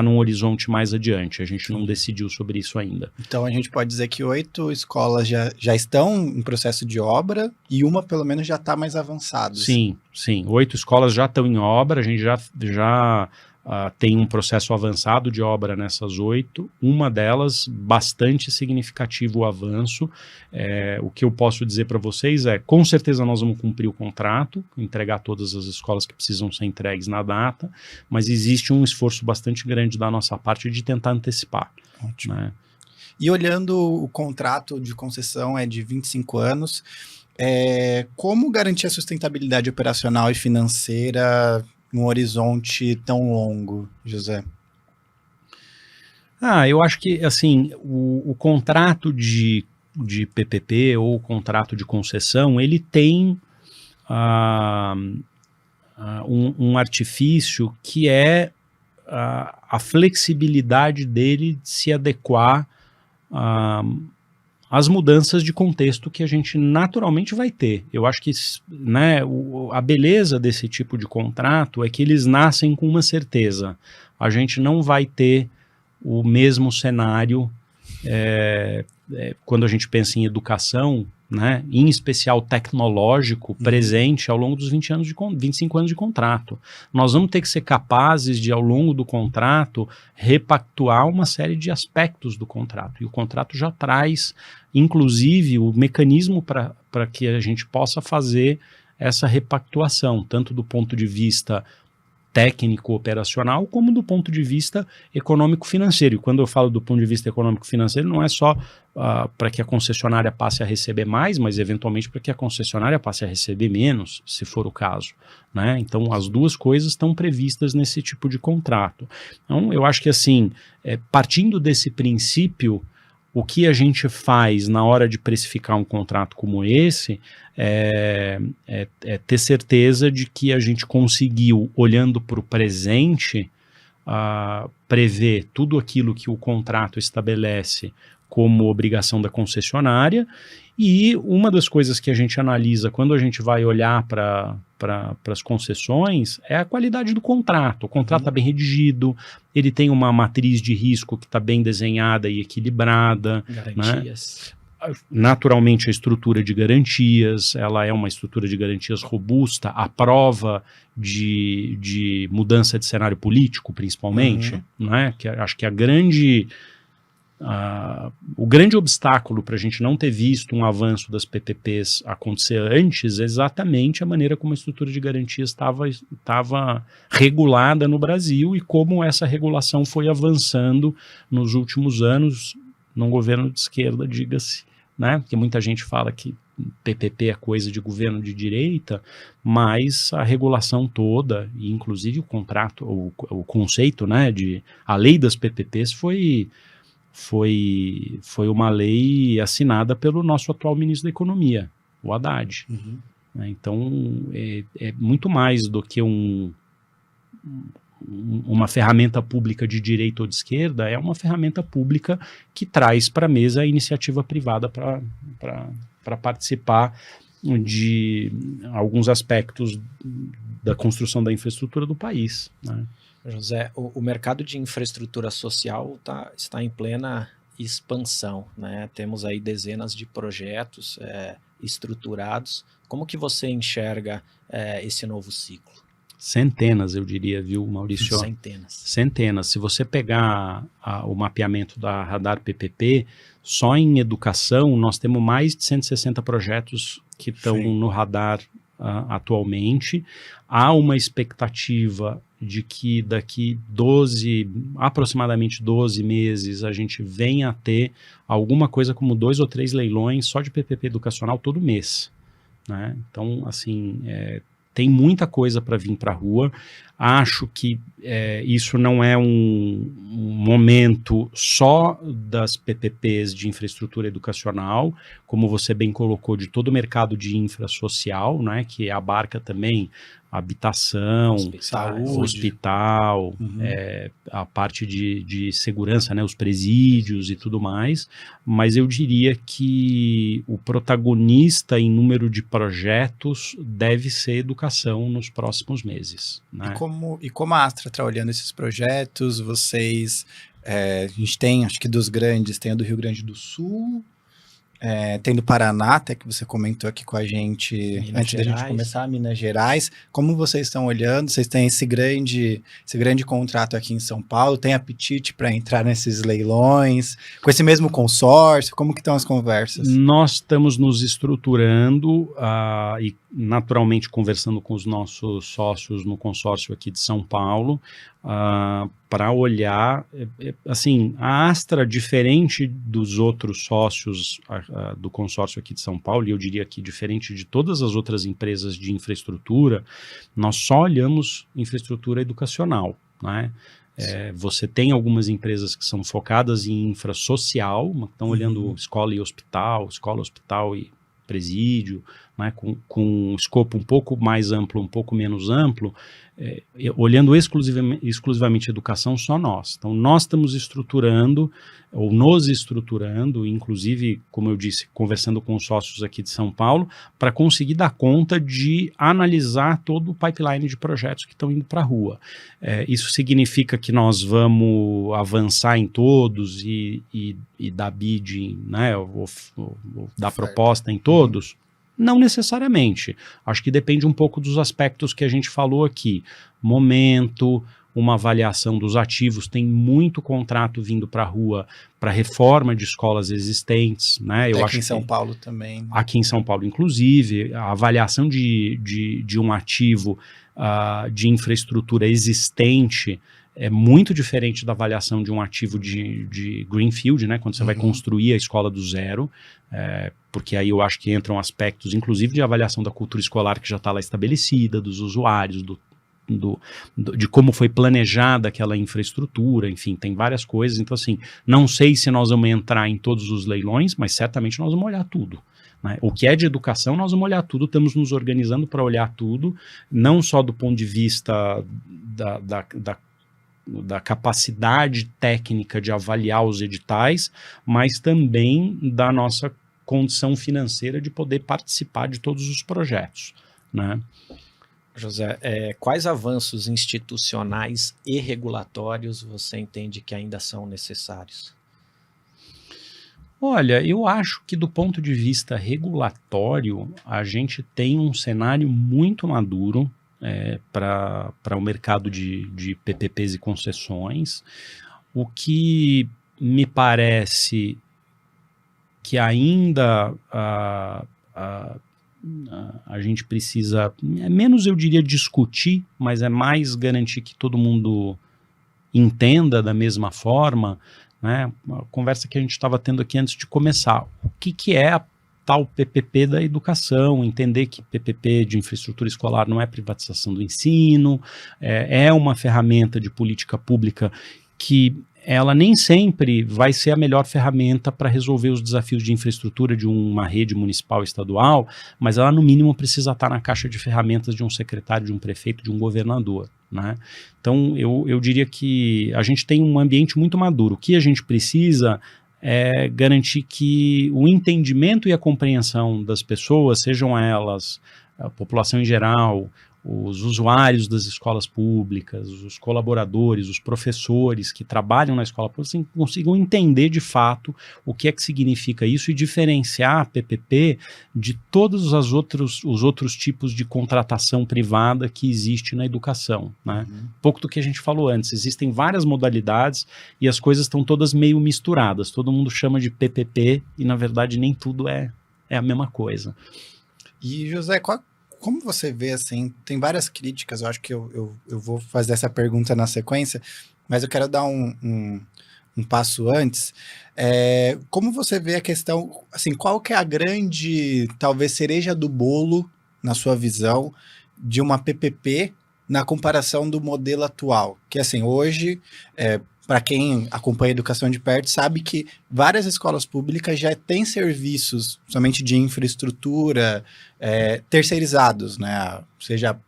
num horizonte mais adiante, a gente não decidiu sobre isso ainda. Então a gente pode dizer que 8 escolas já estão em processo de obra e uma pelo menos já está mais avançada. Sim, 8 escolas já estão em obra, a gente já tem um processo avançado de obra nessas 8, uma delas bastante significativo o avanço. O que eu posso dizer para vocês é, com certeza nós vamos cumprir o contrato, entregar todas as escolas que precisam ser entregues na data, mas existe um esforço bastante grande da nossa parte de tentar antecipar. Ótimo. Né? E olhando o contrato de concessão é de 25 anos, como garantir a sustentabilidade operacional e financeira num horizonte tão longo, José? Eu acho que, assim, o contrato de PPP ou o contrato de concessão, ele tem um artifício que é a flexibilidade dele de se adequar às mudanças de contexto que a gente naturalmente vai ter. Eu acho que, né, a beleza desse tipo de contrato é que eles nascem com uma certeza. A gente não vai ter o mesmo cenário quando a gente pensa em educação, né, em especial tecnológico, presente ao longo dos 25 anos de contrato. Nós vamos ter que ser capazes de, ao longo do contrato, repactuar uma série de aspectos do contrato. E o contrato já traz, inclusive, o mecanismo para que a gente possa fazer essa repactuação, tanto do ponto de vista técnico operacional, como do ponto de vista econômico-financeiro. E quando eu falo do ponto de vista econômico-financeiro, não é só para que a concessionária passe a receber mais, mas eventualmente para que a concessionária passe a receber menos, se for o caso. Né? Então, as duas coisas estão previstas nesse tipo de contrato. Então, eu acho que, assim, partindo desse princípio, o que a gente faz na hora de precificar um contrato como esse é ter certeza de que a gente conseguiu, olhando para o presente, prever tudo aquilo que o contrato estabelece como obrigação da concessionária. E uma das coisas que a gente analisa quando a gente vai olhar para as concessões é a qualidade do contrato. O contrato está bem redigido, ele tem uma matriz de risco que está bem desenhada e equilibrada. Garantias. Né? Naturalmente, a estrutura de garantias, ela é uma estrutura de garantias robusta, à prova de mudança de cenário político, principalmente. Né? Que acho que o grande obstáculo para a gente não ter visto um avanço das PPPs acontecer antes é exatamente a maneira como a estrutura de garantias estava regulada no Brasil e como essa regulação foi avançando nos últimos anos num governo de esquerda, diga-se, né? Porque muita gente fala que PPP é coisa de governo de direita, mas a regulação toda, e inclusive o contrato, o conceito, né, a lei das PPPs foi uma lei assinada pelo nosso atual ministro da Economia, o Haddad. Então, é muito mais do que uma ferramenta pública de direita ou de esquerda, é uma ferramenta pública que traz para a mesa a iniciativa privada para participar de alguns aspectos da construção da infraestrutura do país. Né? José, o mercado de infraestrutura social está em plena expansão, né? Temos aí dezenas de projetos estruturados. Como que você enxerga esse novo ciclo? Centenas, eu diria, viu, Maurício? Centenas. Centenas. Se você pegar o mapeamento da Radar PPP, só em educação nós temos mais de 160 projetos que estão no radar atualmente. Há uma expectativa de que daqui aproximadamente 12 meses, a gente venha a ter alguma coisa como 2 ou 3 leilões só de PPP educacional todo mês, né? Então, assim, tem muita coisa para vir para a rua. Acho que isso não é um momento só das PPPs de infraestrutura educacional, como você bem colocou, de todo o mercado de infra social, né, que abarca também habitação, saúde, hospital, a parte de segurança, né, os presídios e tudo mais, mas eu diria que o protagonista em número de projetos deve ser educação nos próximos meses, né? E como a Astra está olhando esses projetos, vocês, a gente tem, acho que dos grandes, tem o do Rio Grande do Sul, tem do Paraná, até que você comentou aqui com a gente, antes da gente começar, Minas Gerais. Como vocês estão olhando? Vocês têm esse grande contrato aqui em São Paulo? Tem apetite para entrar nesses leilões? Com esse mesmo consórcio? Como que estão as conversas? Nós estamos nos estruturando e naturalmente conversando com os nossos sócios no consórcio aqui de São Paulo, para olhar, assim, a Astra, diferente dos outros sócios do consórcio aqui de São Paulo, e eu diria que diferente de todas as outras empresas de infraestrutura, nós só olhamos infraestrutura educacional, né? Você tem algumas empresas que são focadas em infra social, estão olhando escola e hospital e presídio, né, com um escopo um pouco mais amplo, um pouco menos amplo, olhando exclusivamente educação, só nós. Então, nós estamos estruturando, ou nos estruturando, inclusive, como eu disse, conversando com os sócios aqui de São Paulo, para conseguir dar conta de analisar todo o pipeline de projetos que estão indo para a rua. Isso significa que nós vamos avançar em todos e dar bid, né, ou dar proposta em todos? Não necessariamente. Acho que depende um pouco dos aspectos que a gente falou aqui. Momento, uma avaliação dos ativos, tem muito contrato vindo para a rua para reforma de escolas existentes, né? Eu acho em São Paulo também. Aqui em São Paulo, inclusive, a avaliação de um ativo de infraestrutura existente é muito diferente da avaliação de um ativo de greenfield, né? Quando você vai construir a escola do zero, porque aí eu acho que entram aspectos, inclusive de avaliação da cultura escolar que já está lá estabelecida, dos usuários, de como foi planejada aquela infraestrutura, enfim, tem várias coisas. Então, assim, não sei se nós vamos entrar em todos os leilões, mas certamente nós vamos olhar tudo, né? O que é de educação, nós vamos olhar tudo, estamos nos organizando para olhar tudo, não só do ponto de vista da capacidade técnica de avaliar os editais, mas também da nossa condição financeira de poder participar de todos os projetos, né? José, quais avanços institucionais e regulatórios você entende que ainda são necessários? Olha, eu acho que do ponto de vista regulatório, a gente tem um cenário muito maduro para o mercado de PPPs e concessões. O que me parece que ainda a gente precisa, menos eu diria discutir, mas é mais garantir que todo mundo entenda da mesma forma, né? Uma conversa que a gente estava tendo aqui antes de começar. O que é a tal PPP da educação, entender que PPP de infraestrutura escolar não é privatização do ensino, é uma ferramenta de política pública que ela nem sempre vai ser a melhor ferramenta para resolver os desafios de infraestrutura de uma rede municipal e estadual, mas ela no mínimo precisa estar na caixa de ferramentas de um secretário, de um prefeito, de um governador, né? Então eu diria que a gente tem um ambiente muito maduro. O que a gente precisa é garantir que o entendimento e a compreensão das pessoas, sejam elas a população em geral os usuários das escolas públicas, os colaboradores, os professores que trabalham na escola pública, assim, consigam entender de fato o que é que significa isso e diferenciar a PPP de todos os outros tipos de contratação privada que existe na educação, né? Pouco do que a gente falou antes, existem várias modalidades e as coisas estão todas meio misturadas, todo mundo chama de PPP e na verdade nem tudo é a mesma coisa. E José, como você vê, assim, tem várias críticas, eu acho que eu vou fazer essa pergunta na sequência, mas eu quero dar um passo antes. Como você vê a questão, assim, qual que é a grande, talvez, cereja do bolo, na sua visão, de uma PPP na comparação do modelo atual? Que, assim, hoje, para quem acompanha a educação de perto, sabe que várias escolas públicas já têm serviços somente de infraestrutura terceirizados, né? Seja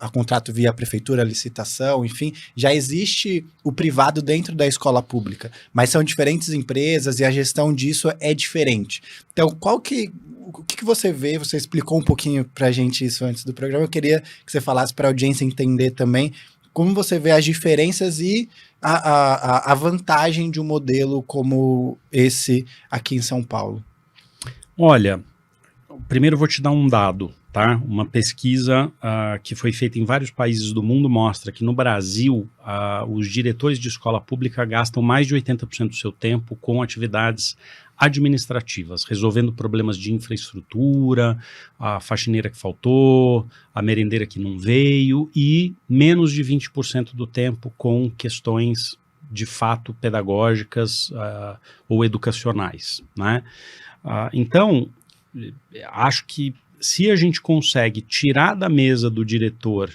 a contrato via prefeitura, licitação, enfim, já existe o privado dentro da escola pública, mas são diferentes empresas e a gestão disso é diferente. Então, o que você vê? Você explicou um pouquinho para a gente isso antes do programa, eu queria que você falasse para a audiência entender também como você vê as diferenças e a vantagem de um modelo como esse aqui em São Paulo. Olha, primeiro eu vou te dar um dado, tá? Uma pesquisa que foi feita em vários países do mundo mostra que no Brasil os diretores de escola pública gastam mais de 80% do seu tempo com atividades administrativas, resolvendo problemas de infraestrutura, a faxineira que faltou, a merendeira que não veio e menos de 20% do tempo com questões de fato pedagógicas ou educacionais, né? Então, acho que se a gente consegue tirar da mesa do diretor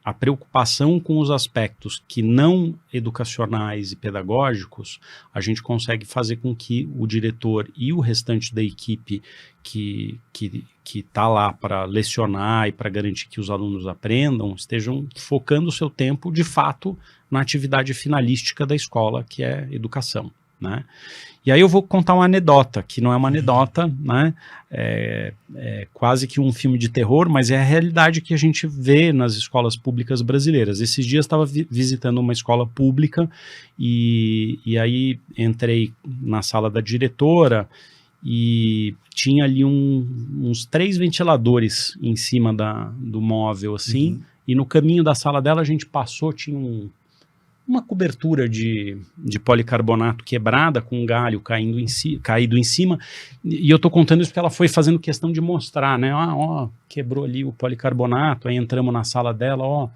a preocupação com os aspectos que não educacionais e pedagógicos, a gente consegue fazer com que o diretor e o restante da equipe que está lá para lecionar e para garantir que os alunos aprendam, estejam focando o seu tempo, de fato, na atividade finalística da escola, que é educação, né? E aí eu vou contar uma anedota, que não é uma anedota, né? É quase que um filme de terror, mas é a realidade que a gente vê nas escolas públicas brasileiras. Esses dias estava visitando uma escola pública e aí entrei na sala da diretora e tinha ali uns 3 ventiladores em cima do móvel, assim, e no caminho da sala dela a gente passou, tinha uma cobertura de policarbonato quebrada com um galho caído em cima, e eu estou contando isso porque ela foi fazendo questão de mostrar, né? Quebrou ali o policarbonato, aí entramos na sala dela,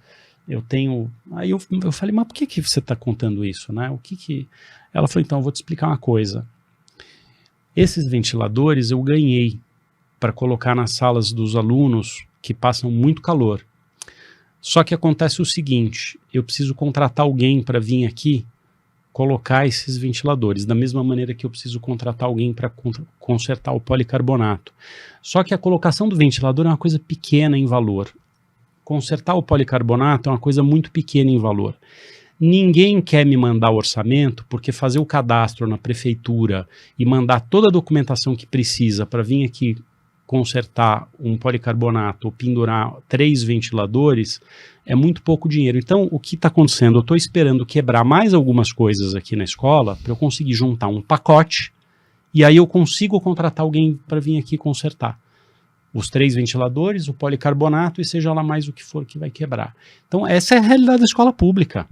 eu tenho... Aí eu falei, mas por que você está contando isso, né? Ela falou, então, eu vou te explicar uma coisa. Esses ventiladores eu ganhei para colocar nas salas dos alunos que passam muito calor. Só que acontece o seguinte, eu preciso contratar alguém para vir aqui colocar esses ventiladores, da mesma maneira que eu preciso contratar alguém para consertar o policarbonato. Só que a colocação do ventilador é uma coisa pequena em valor. Consertar o policarbonato é uma coisa muito pequena em valor. Ninguém quer me mandar orçamento, porque fazer o cadastro na prefeitura e mandar toda a documentação que precisa para vir aqui consertar um policarbonato ou pendurar 3 ventiladores é muito pouco dinheiro. Então, o que está acontecendo? Eu estou esperando quebrar mais algumas coisas aqui na escola para eu conseguir juntar um pacote e aí eu consigo contratar alguém para vir aqui consertar os 3 ventiladores, o policarbonato e seja lá mais o que for que vai quebrar. Então, essa é a realidade da escola pública.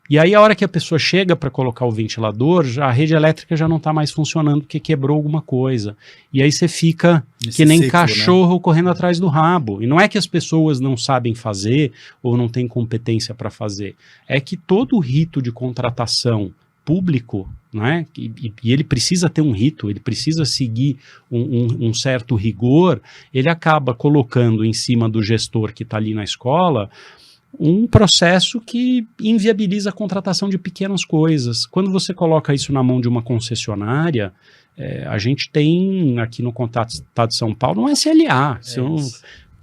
E aí, a hora que a pessoa chega para colocar o ventilador, a rede elétrica já não está mais funcionando porque quebrou alguma coisa. E aí você fica que nem cachorro, né, correndo atrás do rabo. E não é que as pessoas não sabem fazer ou não têm competência para fazer. É que todo o rito de contratação público, né, e ele precisa ter um rito, ele precisa seguir um certo rigor, ele acaba colocando em cima do gestor que está ali na escola um processo que inviabiliza a contratação de pequenas coisas. Quando você coloca isso na mão de uma concessionária, a gente tem aqui no Contato Estado de São Paulo um SLA.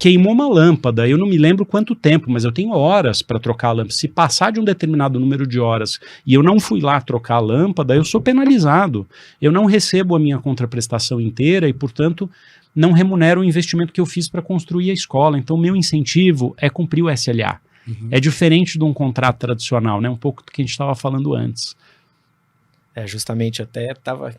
queimou uma lâmpada, eu não me lembro quanto tempo, mas eu tenho horas para trocar a lâmpada. Se passar de um determinado número de horas e eu não fui lá trocar a lâmpada, eu sou penalizado. Eu não recebo a minha contraprestação inteira e, portanto, não remunero o investimento que eu fiz para construir a escola. Então, meu incentivo é cumprir o SLA. É diferente de um contrato tradicional, né? Um pouco do que a gente estava falando antes. Justamente, até estava,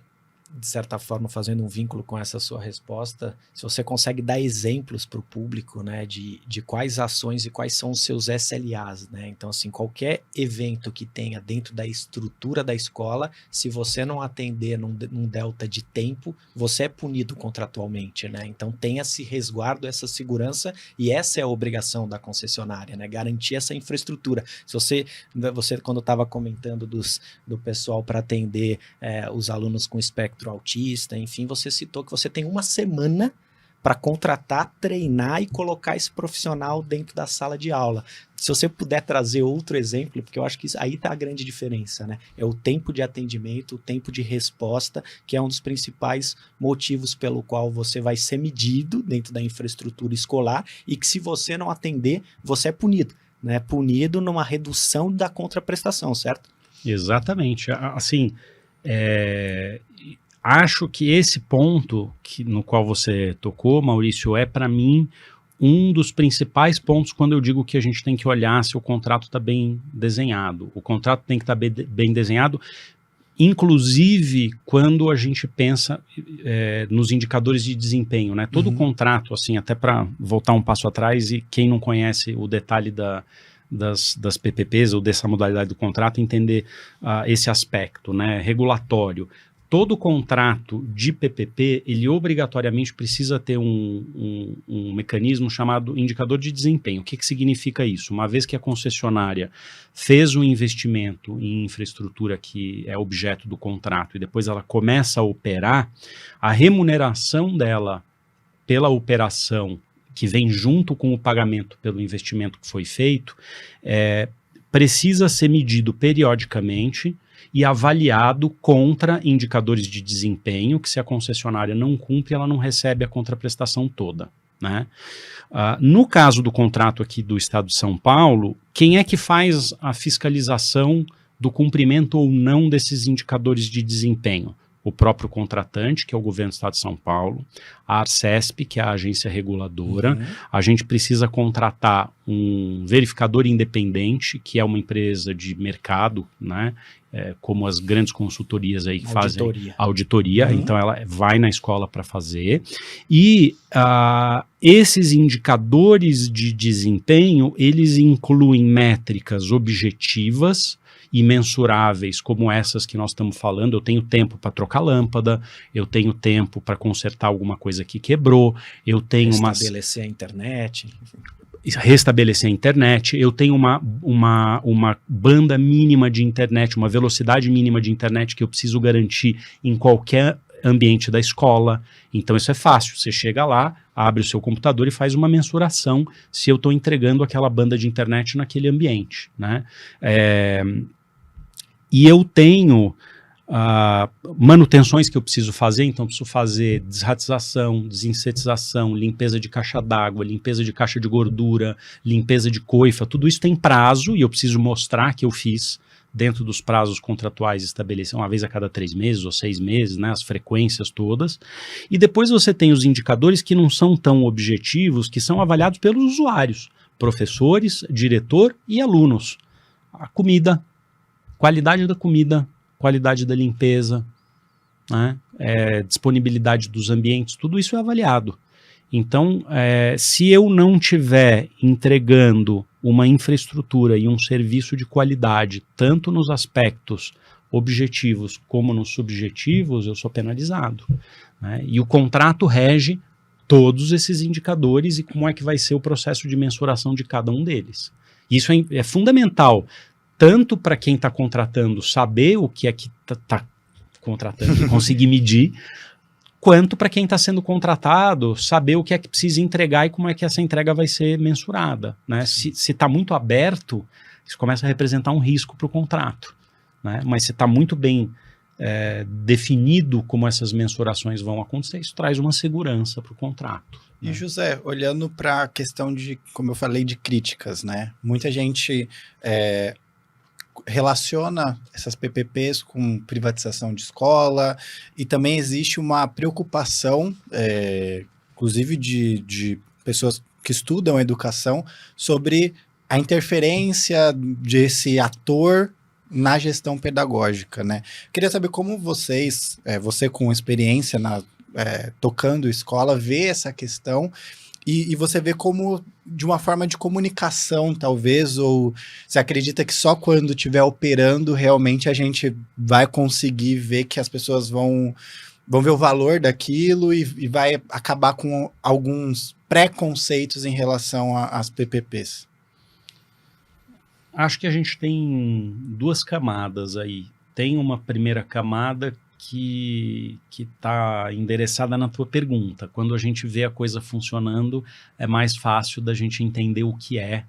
de certa forma, fazendo um vínculo com essa sua resposta. Se você consegue dar exemplos para o público, né, de quais ações e quais são os seus SLAs, né? Então, assim, qualquer evento que tenha dentro da estrutura da escola, se você não atender num delta de tempo, você é punido contratualmente, né? Então, tem esse resguardo, essa segurança, e essa é a obrigação da concessionária, né? Garantir essa infraestrutura. Se você quando estava comentando do pessoal para atender os alunos com espectro autista, enfim, você citou que você tem uma semana para contratar, treinar e colocar esse profissional dentro da sala de aula. Se você puder trazer outro exemplo, porque eu acho que aí está a grande diferença, né? É o tempo de atendimento, o tempo de resposta, que é um dos principais motivos pelo qual você vai ser medido dentro da infraestrutura escolar e que, se você não atender, você é punido, né? Punido numa redução da contraprestação, certo? Exatamente. Assim, acho que esse ponto no qual você tocou, Maurício, é para mim um dos principais pontos quando eu digo que a gente tem que olhar se o contrato está bem desenhado. O contrato tem que estar bem desenhado, inclusive quando a gente pensa nos indicadores de desempenho, né? Todo contrato, assim, até para voltar um passo atrás, e quem não conhece o detalhe das PPPs ou dessa modalidade do contrato, entender esse aspecto, né, regulatório. Todo contrato de PPP, ele obrigatoriamente precisa ter um mecanismo chamado indicador de desempenho. O que significa isso? Uma vez que a concessionária fez um investimento em infraestrutura que é objeto do contrato e depois ela começa a operar, a remuneração dela pela operação, que vem junto com o pagamento pelo investimento que foi feito, precisa ser medido periodicamente e avaliado contra indicadores de desempenho, que, se a concessionária não cumpre, ela não recebe a contraprestação toda, né? No caso do contrato aqui do Estado de São Paulo, quem é que faz a fiscalização do cumprimento ou não desses indicadores de desempenho? O próprio contratante, que é o governo do Estado de São Paulo, a Arcesp, que é a agência reguladora. A gente precisa contratar um verificador independente, que é uma empresa de mercado, né? Como as grandes consultorias aí que fazem auditoria. Então ela vai na escola para fazer. E esses indicadores de desempenho, eles incluem métricas objetivas e mensuráveis, como essas que nós estamos falando. Eu tenho tempo para trocar lâmpada, eu tenho tempo para consertar alguma coisa que quebrou, eu tenho restabelecer a internet, restabelecer a internet, eu tenho uma banda mínima de internet, uma velocidade mínima de internet que eu preciso garantir em qualquer ambiente da escola. Então isso é fácil, você chega lá, abre o seu computador e faz uma mensuração se eu estou entregando aquela banda de internet naquele ambiente, né? E eu tenho manutenções que eu preciso fazer, então eu preciso fazer desratização, desinsetização, limpeza de caixa d'água, limpeza de caixa de gordura, limpeza de coifa, tudo isso tem prazo e eu preciso mostrar que eu fiz dentro dos prazos contratuais estabelecidos, uma vez a cada 3 meses ou 6 meses, né, as frequências todas. E depois você tem os indicadores que não são tão objetivos, que são avaliados pelos usuários, professores, diretor e alunos. A comida, qualidade da comida, qualidade da limpeza, né, disponibilidade dos ambientes, tudo isso é avaliado. Então, se eu não estiver entregando uma infraestrutura e um serviço de qualidade, tanto nos aspectos objetivos como nos subjetivos, eu sou penalizado, né? E o contrato rege todos esses indicadores e como é que vai ser o processo de mensuração de cada um deles. Isso é fundamental, tanto para quem está contratando saber o que é que está contratando e conseguir medir, quanto para quem está sendo contratado saber o que é que precisa entregar e como é que essa entrega vai ser mensurada, né? Se está muito aberto, isso começa a representar um risco para o contrato, né? Mas se está muito bem definido como essas mensurações vão acontecer, isso traz uma segurança para o contrato. E José, olhando para a questão de, como eu falei, de críticas, né? Muita gente relaciona essas PPPs com privatização de escola e também existe uma preocupação, inclusive de pessoas que estudam educação, sobre a interferência desse ator na gestão pedagógica, né? Queria saber como você com experiência tocando escola, vê essa questão e você vê como de uma forma de comunicação, talvez, ou você acredita que só quando estiver operando realmente a gente vai conseguir ver que as pessoas vão ver o valor daquilo e vai acabar com alguns preconceitos em relação às PPPs? Acho que a gente tem duas camadas aí. Tem uma primeira camada que está endereçada na tua pergunta. Quando a gente vê a coisa funcionando, é mais fácil da gente entender o que é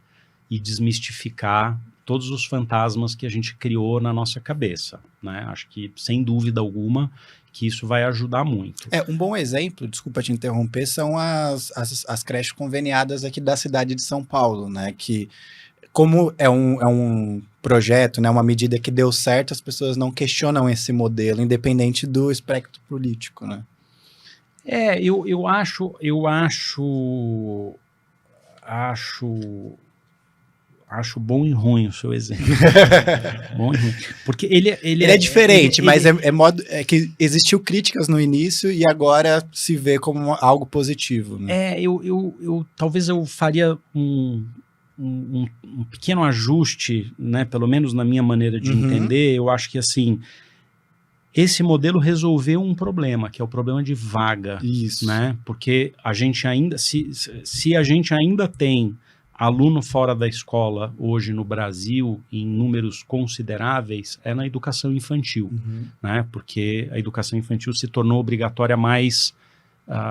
e desmistificar todos os fantasmas que a gente criou na nossa cabeça, né? Acho que, sem dúvida alguma, que isso vai ajudar muito. Um bom exemplo, desculpa te interromper, são as creches conveniadas aqui da cidade de São Paulo, né? Que, como é um projeto, né, uma medida que deu certo, as pessoas não questionam esse modelo, independente do espectro político, né? Eu acho bom e ruim o seu exemplo. Bom e ruim. Porque ele é diferente, mas é que existiu críticas no início e agora se vê como algo positivo, né? Talvez eu faria um pequeno ajuste, né, pelo menos na minha maneira de entender. Eu acho que, assim, esse modelo resolveu um problema, que é o problema de vaga. Isso. Né? Porque a gente ainda, se a gente ainda tem aluno fora da escola hoje no Brasil, em números consideráveis, é na educação infantil, né? Porque a educação infantil se tornou obrigatória mais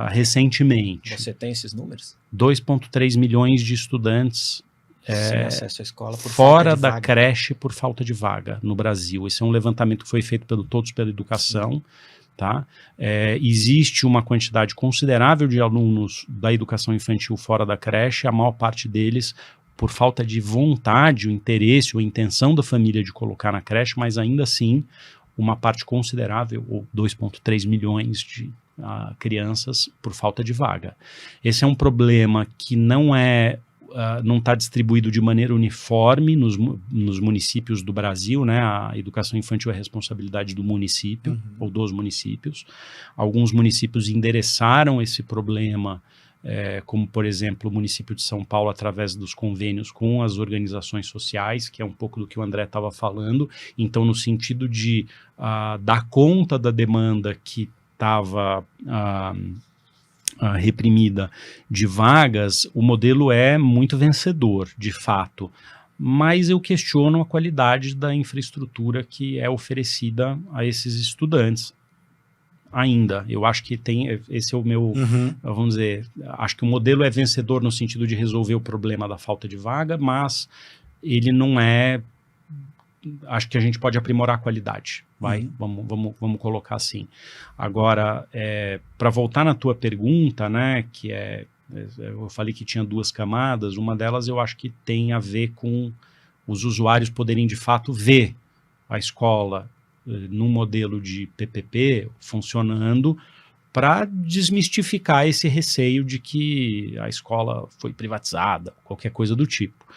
recentemente. Você tem esses números? 2,3 milhões de estudantes sem acesso à escola por fora da creche por falta de vaga no Brasil. Esse é um levantamento que foi feito pelo Todos pela Educação. Tá? Existe uma quantidade considerável de alunos da educação infantil fora da creche, a maior parte deles por falta de vontade, o interesse ou a intenção da família de colocar na creche, mas ainda assim uma parte considerável, ou 2,3 milhões de crianças por falta de vaga. Esse é um problema que não está distribuído de maneira uniforme nos municípios do Brasil, né? A educação infantil é responsabilidade do município ou dos municípios. Alguns municípios endereçaram esse problema, como, por exemplo, o município de São Paulo, através dos convênios com as organizações sociais, que é um pouco do que o André estava falando. Então, no sentido de dar conta da demanda que estava reprimida de vagas, o modelo é muito vencedor, de fato, mas eu questiono a qualidade da infraestrutura que é oferecida a esses estudantes ainda. Eu acho que esse é o meu, vamos dizer, acho que o modelo é vencedor no sentido de resolver o problema da falta de vaga, mas ele não é. Acho que a gente pode aprimorar a qualidade, vamos colocar assim. Agora, para voltar na tua pergunta, né, que eu falei que tinha duas camadas, uma delas eu acho que tem a ver com os usuários poderem de fato ver a escola num modelo de PPP funcionando, para desmistificar esse receio de que a escola foi privatizada, qualquer coisa do tipo.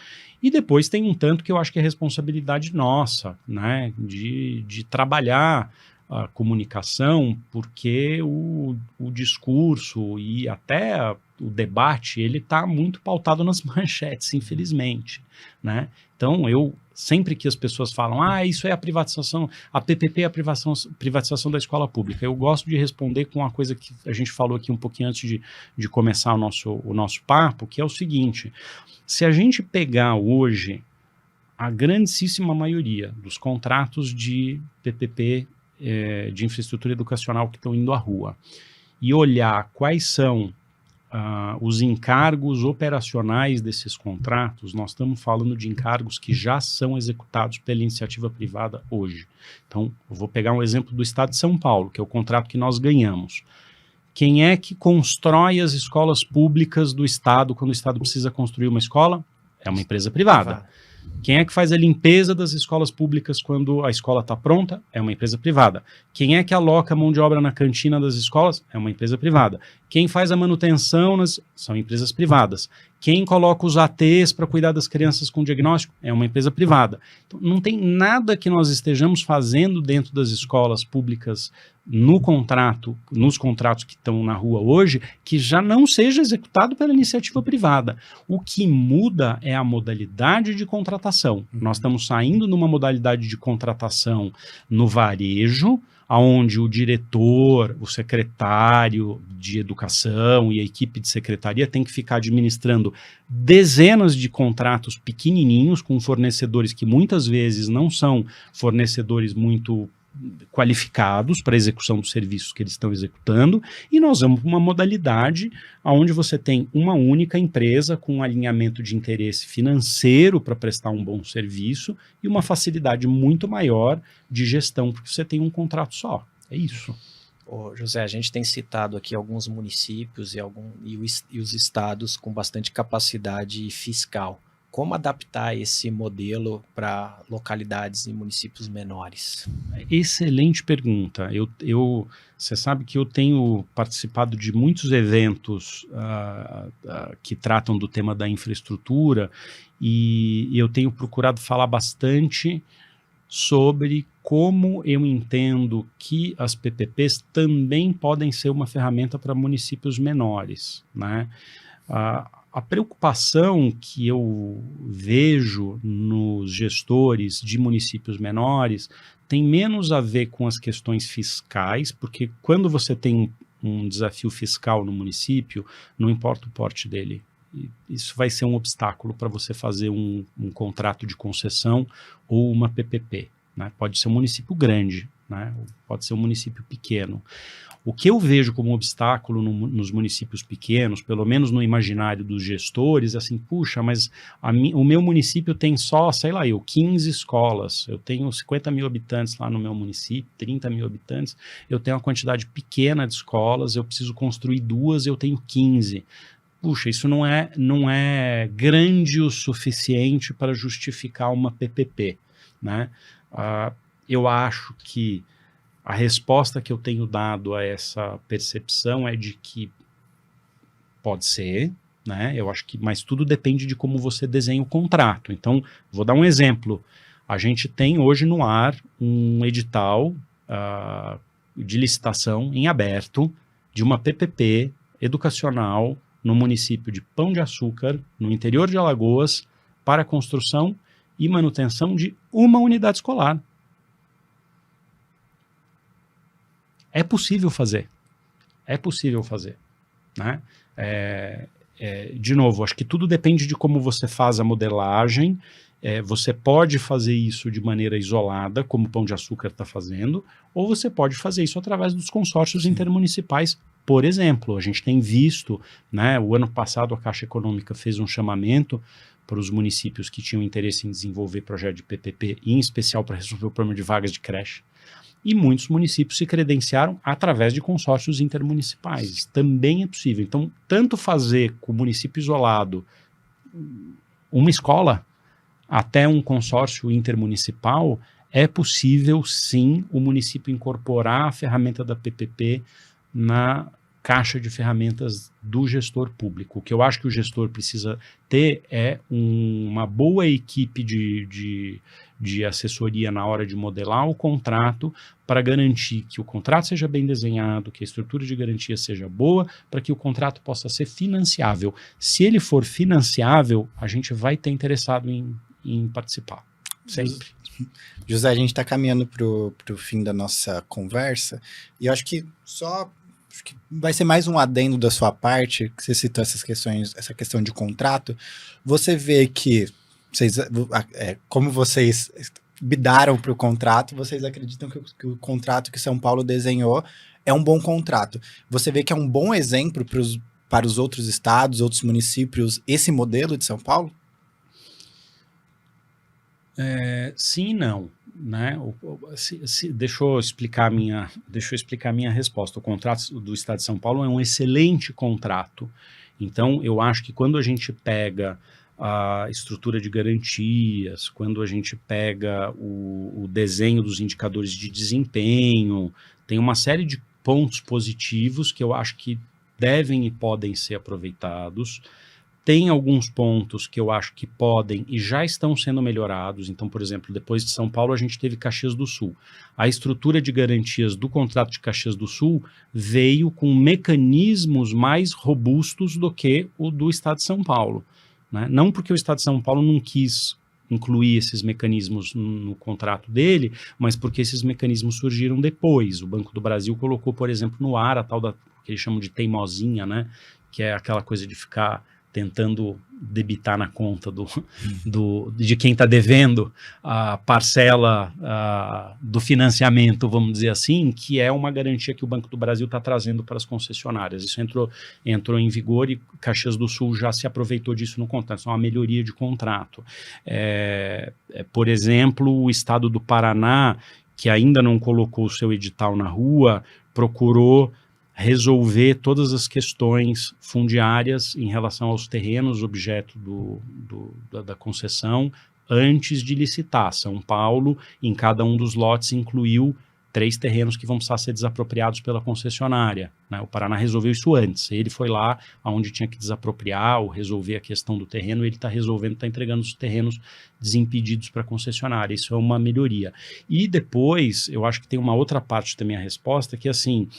E depois tem um tanto que eu acho que é responsabilidade nossa, né, de trabalhar a comunicação, porque o discurso e até o debate, ele está muito pautado nas manchetes, infelizmente, né? Então, sempre que as pessoas falam, isso é a privatização, a PPP é a privatização da escola pública, eu gosto de responder com uma coisa que a gente falou aqui um pouquinho antes de começar o nosso papo, que é o seguinte: se a gente pegar hoje a grandíssima maioria dos contratos de PPP, de infraestrutura educacional que estão indo à rua, e olhar quais são os encargos operacionais desses contratos, nós estamos falando de encargos que já são executados pela iniciativa privada hoje. Então, eu vou pegar um exemplo do Estado de São Paulo, que é o contrato que nós ganhamos. Quem é que constrói as escolas públicas do Estado quando o Estado precisa construir uma escola? É uma empresa privada. Quem é que faz a limpeza das escolas públicas quando a escola está pronta? É uma empresa privada. Quem é que aloca mão de obra na cantina das escolas? É uma empresa privada. Quem faz a manutenção são empresas privadas. Quem coloca os ATs para cuidar das crianças com diagnóstico? É uma empresa privada. Então, não tem nada que nós estejamos fazendo dentro das escolas públicas no contrato, nos contratos que estão na rua hoje, que já não seja executado pela iniciativa privada. O que muda é a modalidade de contratação. Nós estamos saindo numa modalidade de contratação no varejo, onde o diretor, o secretário de educação e a equipe de secretaria tem que ficar administrando dezenas de contratos pequenininhos com fornecedores que muitas vezes não são fornecedores muito qualificados para a execução dos serviços que eles estão executando, e nós vamos para uma modalidade onde você tem uma única empresa com um alinhamento de interesse financeiro para prestar um bom serviço e uma facilidade muito maior de gestão, porque você tem um contrato só. É isso. Ô, José, a gente tem citado aqui alguns municípios e os estados com bastante capacidade fiscal. Como adaptar esse modelo para localidades e municípios menores? Excelente pergunta. Você sabe que eu tenho participado de muitos eventos que tratam do tema da infraestrutura e eu tenho procurado falar bastante sobre como eu entendo que as PPPs também podem ser uma ferramenta para municípios menores, né? A preocupação que eu vejo nos gestores de municípios menores tem menos a ver com as questões fiscais, porque quando você tem um desafio fiscal no município, não importa o porte dele, isso vai ser um obstáculo para você fazer um contrato de concessão ou uma PPP, né? Pode ser um município grande, né? Pode ser um município pequeno. O que eu vejo como obstáculo nos municípios pequenos, pelo menos no imaginário dos gestores, é assim, puxa, mas o meu município tem só, 15 escolas, eu tenho 50 mil habitantes lá no meu município, 30 mil habitantes, eu tenho uma quantidade pequena de escolas, eu preciso construir 2, eu tenho 15. Puxa, isso não é grande o suficiente para justificar uma PPP, né? Eu acho que a resposta que eu tenho dado a essa percepção é de que pode ser, né? Eu acho que, mas tudo depende de como você desenha o contrato. Então, vou dar um exemplo. A gente tem hoje no ar um edital de licitação em aberto de uma PPP educacional no município de Pão de Açúcar, no interior de Alagoas, para a construção e manutenção de uma unidade escolar. É possível fazer, né? De novo, acho que tudo depende de como você faz a modelagem. Você pode fazer isso de maneira isolada, como o Pão de Açúcar está fazendo, ou você pode fazer isso através dos consórcios intermunicipais, por exemplo. A gente tem visto, né, o ano passado a Caixa Econômica fez um chamamento para os municípios que tinham interesse em desenvolver projeto de PPP, em especial para resolver o problema de vagas de creche. E muitos municípios se credenciaram através de consórcios intermunicipais. Também é possível. Então, tanto fazer com o município isolado uma escola, até um consórcio intermunicipal, é possível, sim, o município incorporar a ferramenta da PPP na caixa de ferramentas do gestor público. O que eu acho que o gestor precisa ter é uma boa equipe de assessoria na hora de modelar o contrato para garantir que o contrato seja bem desenhado, que a estrutura de garantia seja boa, para que o contrato possa ser financiável. Se ele for financiável, a gente vai ter interessado em participar. Sempre. José, a gente está caminhando para o fim da nossa conversa e eu acho que vai ser mais um adendo da sua parte, que você citou essa questão de contrato. Você vê que como vocês bidaram para o contrato, vocês acreditam que o contrato que São Paulo desenhou é um bom contrato. Você vê que é um bom exemplo para os outros estados, outros municípios, esse modelo de São Paulo? Sim e não. né, deixa eu explicar a minha resposta. O contrato do Estado de São Paulo é um excelente contrato. Então, eu acho que quando a gente pega a estrutura de garantias, quando a gente pega o desenho dos indicadores de desempenho, tem uma série de pontos positivos que eu acho que devem e podem ser aproveitados. Tem alguns pontos que eu acho que podem e já estão sendo melhorados. Então, por exemplo, depois de São Paulo, a gente teve Caxias do Sul. A estrutura de garantias do contrato de Caxias do Sul veio com mecanismos mais robustos do que o do Estado de São Paulo, né? Não porque o Estado de São Paulo não quis incluir esses mecanismos no contrato dele, mas porque esses mecanismos surgiram depois. O Banco do Brasil colocou, por exemplo, no ar a tal da que eles chamam de teimosinha, né? Que é aquela coisa de ficar tentando debitar na conta de quem está devendo a parcela do financiamento, vamos dizer assim, que é uma garantia que o Banco do Brasil está trazendo para as concessionárias. Isso entrou em vigor e Caxias do Sul já se aproveitou disso no contrato. Isso é uma melhoria de contrato. Por exemplo, o estado do Paraná, que ainda não colocou o seu edital na rua, procurou resolver todas as questões fundiárias em relação aos terrenos objeto da concessão antes de licitar. São Paulo, em cada um dos lotes, incluiu 3 terrenos que vão precisar ser desapropriados pela concessionária, né? O Paraná resolveu isso antes. Ele foi lá onde tinha que desapropriar ou resolver a questão do terreno, ele está resolvendo, está entregando os terrenos desimpedidos para a concessionária. Isso é uma melhoria. E depois, eu acho que tem uma outra parte da minha resposta, que assim,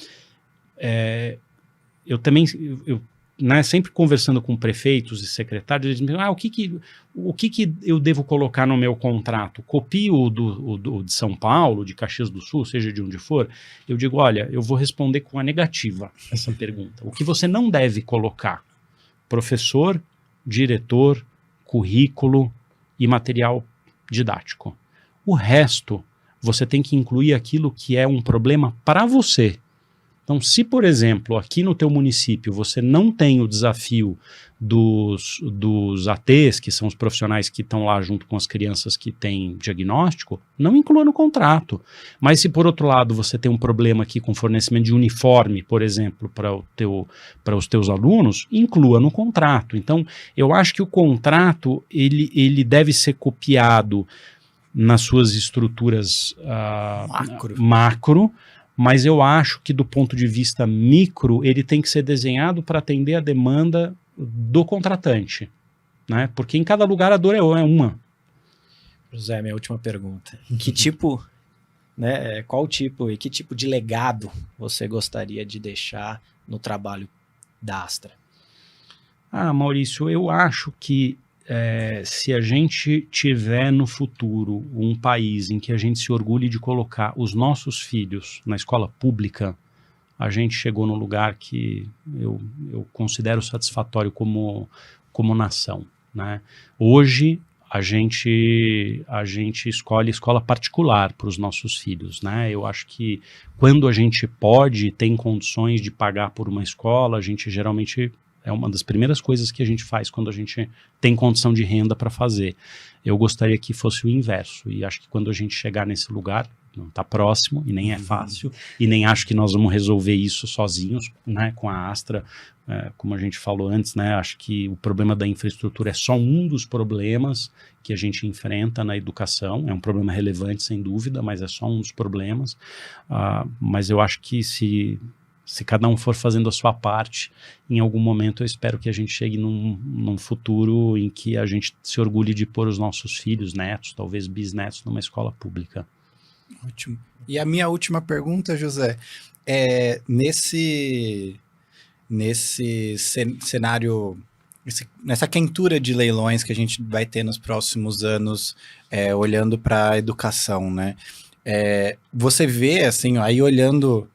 eu também, né, sempre conversando com prefeitos e secretários, eles me dizem, o que eu devo colocar no meu contrato? Copio o de São Paulo, de Caxias do Sul, seja de onde for? Eu digo, olha, eu vou responder com a negativa essa pergunta. O que você não deve colocar? Professor, diretor, currículo e material didático. O resto, você tem que incluir aquilo que é um problema para você. Então, se, por exemplo, aqui no teu município você não tem o desafio dos ATs, que são os profissionais que estão lá junto com as crianças que têm diagnóstico, não inclua no contrato. Mas se, por outro lado, você tem um problema aqui com fornecimento de uniforme, por exemplo, para os teus alunos, inclua no contrato. Então, eu acho que o contrato ele deve ser copiado nas suas estruturas macro, mas eu acho que do ponto de vista micro, ele tem que ser desenhado para atender a demanda do contratante, né? Porque em cada lugar a dor é uma. José, minha última pergunta. Que tipo, né, qual tipo e que tipo de legado você gostaria de deixar no trabalho da Astra? Maurício, eu acho que se a gente tiver no futuro um país em que a gente se orgulhe de colocar os nossos filhos na escola pública, a gente chegou no lugar que eu considero satisfatório como nação, né? Hoje a gente escolhe escola particular para os nossos filhos, né? Eu acho que quando a gente pode, tem condições de pagar por uma escola, a gente geralmente... É uma das primeiras coisas que a gente faz quando a gente tem condição de renda para fazer. Eu gostaria que fosse o inverso. E acho que quando a gente chegar nesse lugar, não está próximo e nem é fácil. E nem acho que nós vamos resolver isso sozinhos, né, com a Astra. Como a gente falou antes, né, acho que o problema da infraestrutura é só um dos problemas que a gente enfrenta na educação. É um problema relevante, sem dúvida, mas é só um dos problemas. Mas eu acho que se cada um for fazendo a sua parte, em algum momento eu espero que a gente chegue num futuro em que a gente se orgulhe de pôr os nossos filhos, netos, talvez bisnetos, numa escola pública. Ótimo. E a minha última pergunta, José, nesse cenário, nessa quentura de leilões que a gente vai ter nos próximos anos, olhando para a educação, né? Você vê, assim, aí olhando...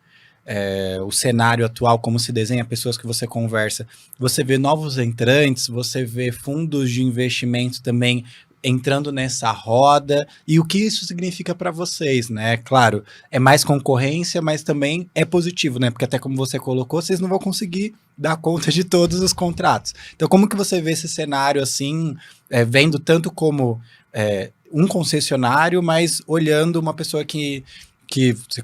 o cenário atual, como se desenha, pessoas que você conversa, você vê novos entrantes, você vê fundos de investimento também entrando nessa roda, e o que isso significa para vocês, né? Claro, é mais concorrência, mas também é positivo, né? Porque até como você colocou, vocês não vão conseguir dar conta de todos os contratos. Então, como que você vê esse cenário, assim, vendo tanto como um concessionário, mas olhando uma pessoa que,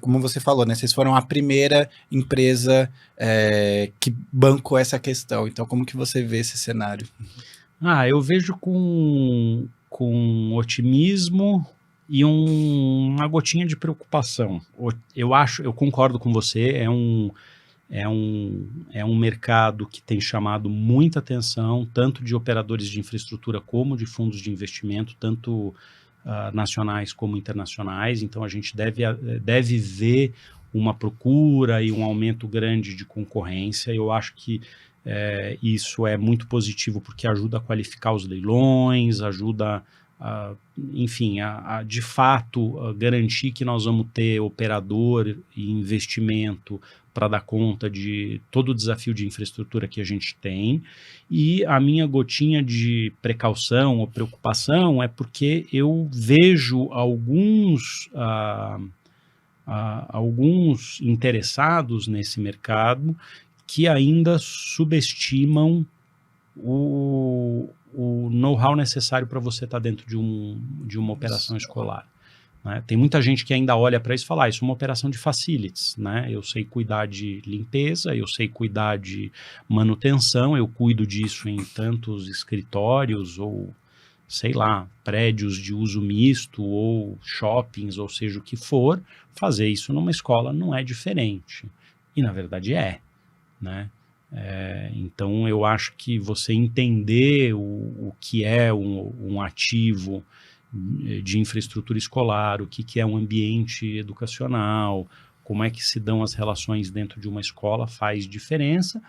como você falou, né? Vocês foram a primeira empresa que bancou essa questão. Então, como que você vê esse cenário? Eu vejo com otimismo e uma gotinha de preocupação. Eu concordo com você, é um mercado que tem chamado muita atenção, tanto de operadores de infraestrutura como de fundos de investimento, tanto nacionais como internacionais. Então, a gente deve ver uma procura e um aumento grande de concorrência. Eu acho que isso é muito positivo porque ajuda a qualificar os leilões, ajuda enfim, de fato garantir que nós vamos ter operador e investimento para dar conta de todo o desafio de infraestrutura que a gente tem. E a minha gotinha de precaução ou preocupação é porque eu vejo alguns interessados nesse mercado que ainda subestimam o know-how necessário para você estar dentro de uma operação escolar. Né? Tem muita gente que ainda olha para isso e fala, isso é uma operação de facilities, né? Eu sei cuidar de limpeza, eu sei cuidar de manutenção, eu cuido disso em tantos escritórios ou, sei lá, prédios de uso misto ou shoppings, ou seja o que for. Fazer isso numa escola não é diferente. E, na verdade, né? Então, eu acho que você entender o que é um ativo de infraestrutura escolar, o que é um ambiente educacional, como é que se dão as relações dentro de uma escola faz diferença,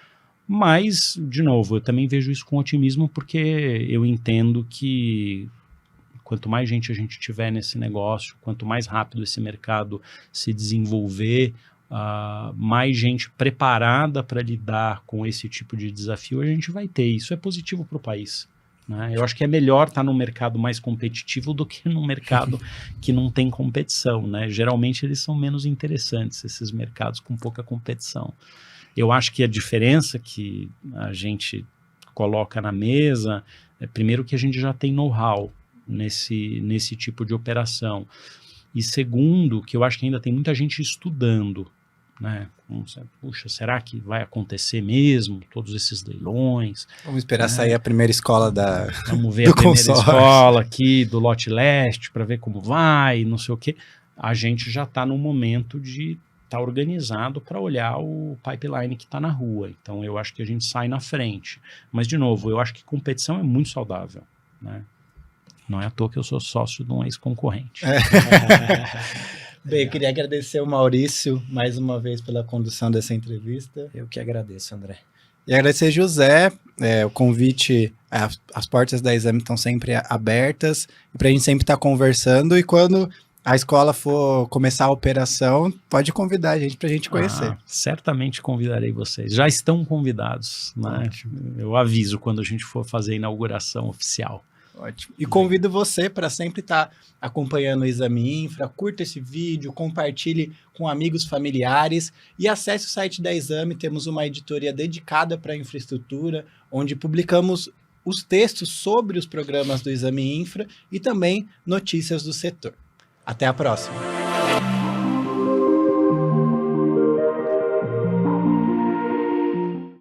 mas, de novo, eu também vejo isso com otimismo porque eu entendo que quanto mais gente a gente tiver nesse negócio, quanto mais rápido esse mercado se desenvolver, mais gente preparada para lidar com esse tipo de desafio a gente vai ter. Isso é positivo para o país. Né? Eu acho que é melhor estar num mercado mais competitivo do que num mercado que não tem competição. Né? Geralmente eles são menos interessantes, esses mercados com pouca competição. Eu acho que a diferença que a gente coloca na mesa é, primeiro, que a gente já tem know-how nesse tipo de operação. E segundo, que eu acho que ainda tem muita gente estudando. Né? Puxa, será que vai acontecer mesmo todos esses leilões? Vamos esperar sair a primeira escola Vamos ver a primeira escola aqui do lote leste para ver como vai, não sei o quê. A gente já está no momento de estar organizado para olhar o pipeline que está na rua. Então eu acho que a gente sai na frente. Mas, de novo, eu acho que competição é muito saudável. Né? Não é à toa que eu sou sócio de um ex-concorrente. Bem, eu queria agradecer o Maurício mais uma vez pela condução dessa entrevista. Eu que agradeço, André. E agradecer José, o convite, as portas da Exame estão sempre abertas, para a gente sempre estar conversando, e quando a escola for começar a operação, pode convidar a gente para a gente conhecer. Certamente convidarei vocês. Já estão convidados. Né? Eu aviso quando a gente for fazer a inauguração oficial. Ótimo. E convido você para sempre estar acompanhando o Exame Infra, curta esse vídeo, compartilhe com amigos, familiares e acesse o site da Exame. Temos uma editoria dedicada para a infraestrutura, onde publicamos os textos sobre os programas do Exame Infra e também notícias do setor. Até a próxima!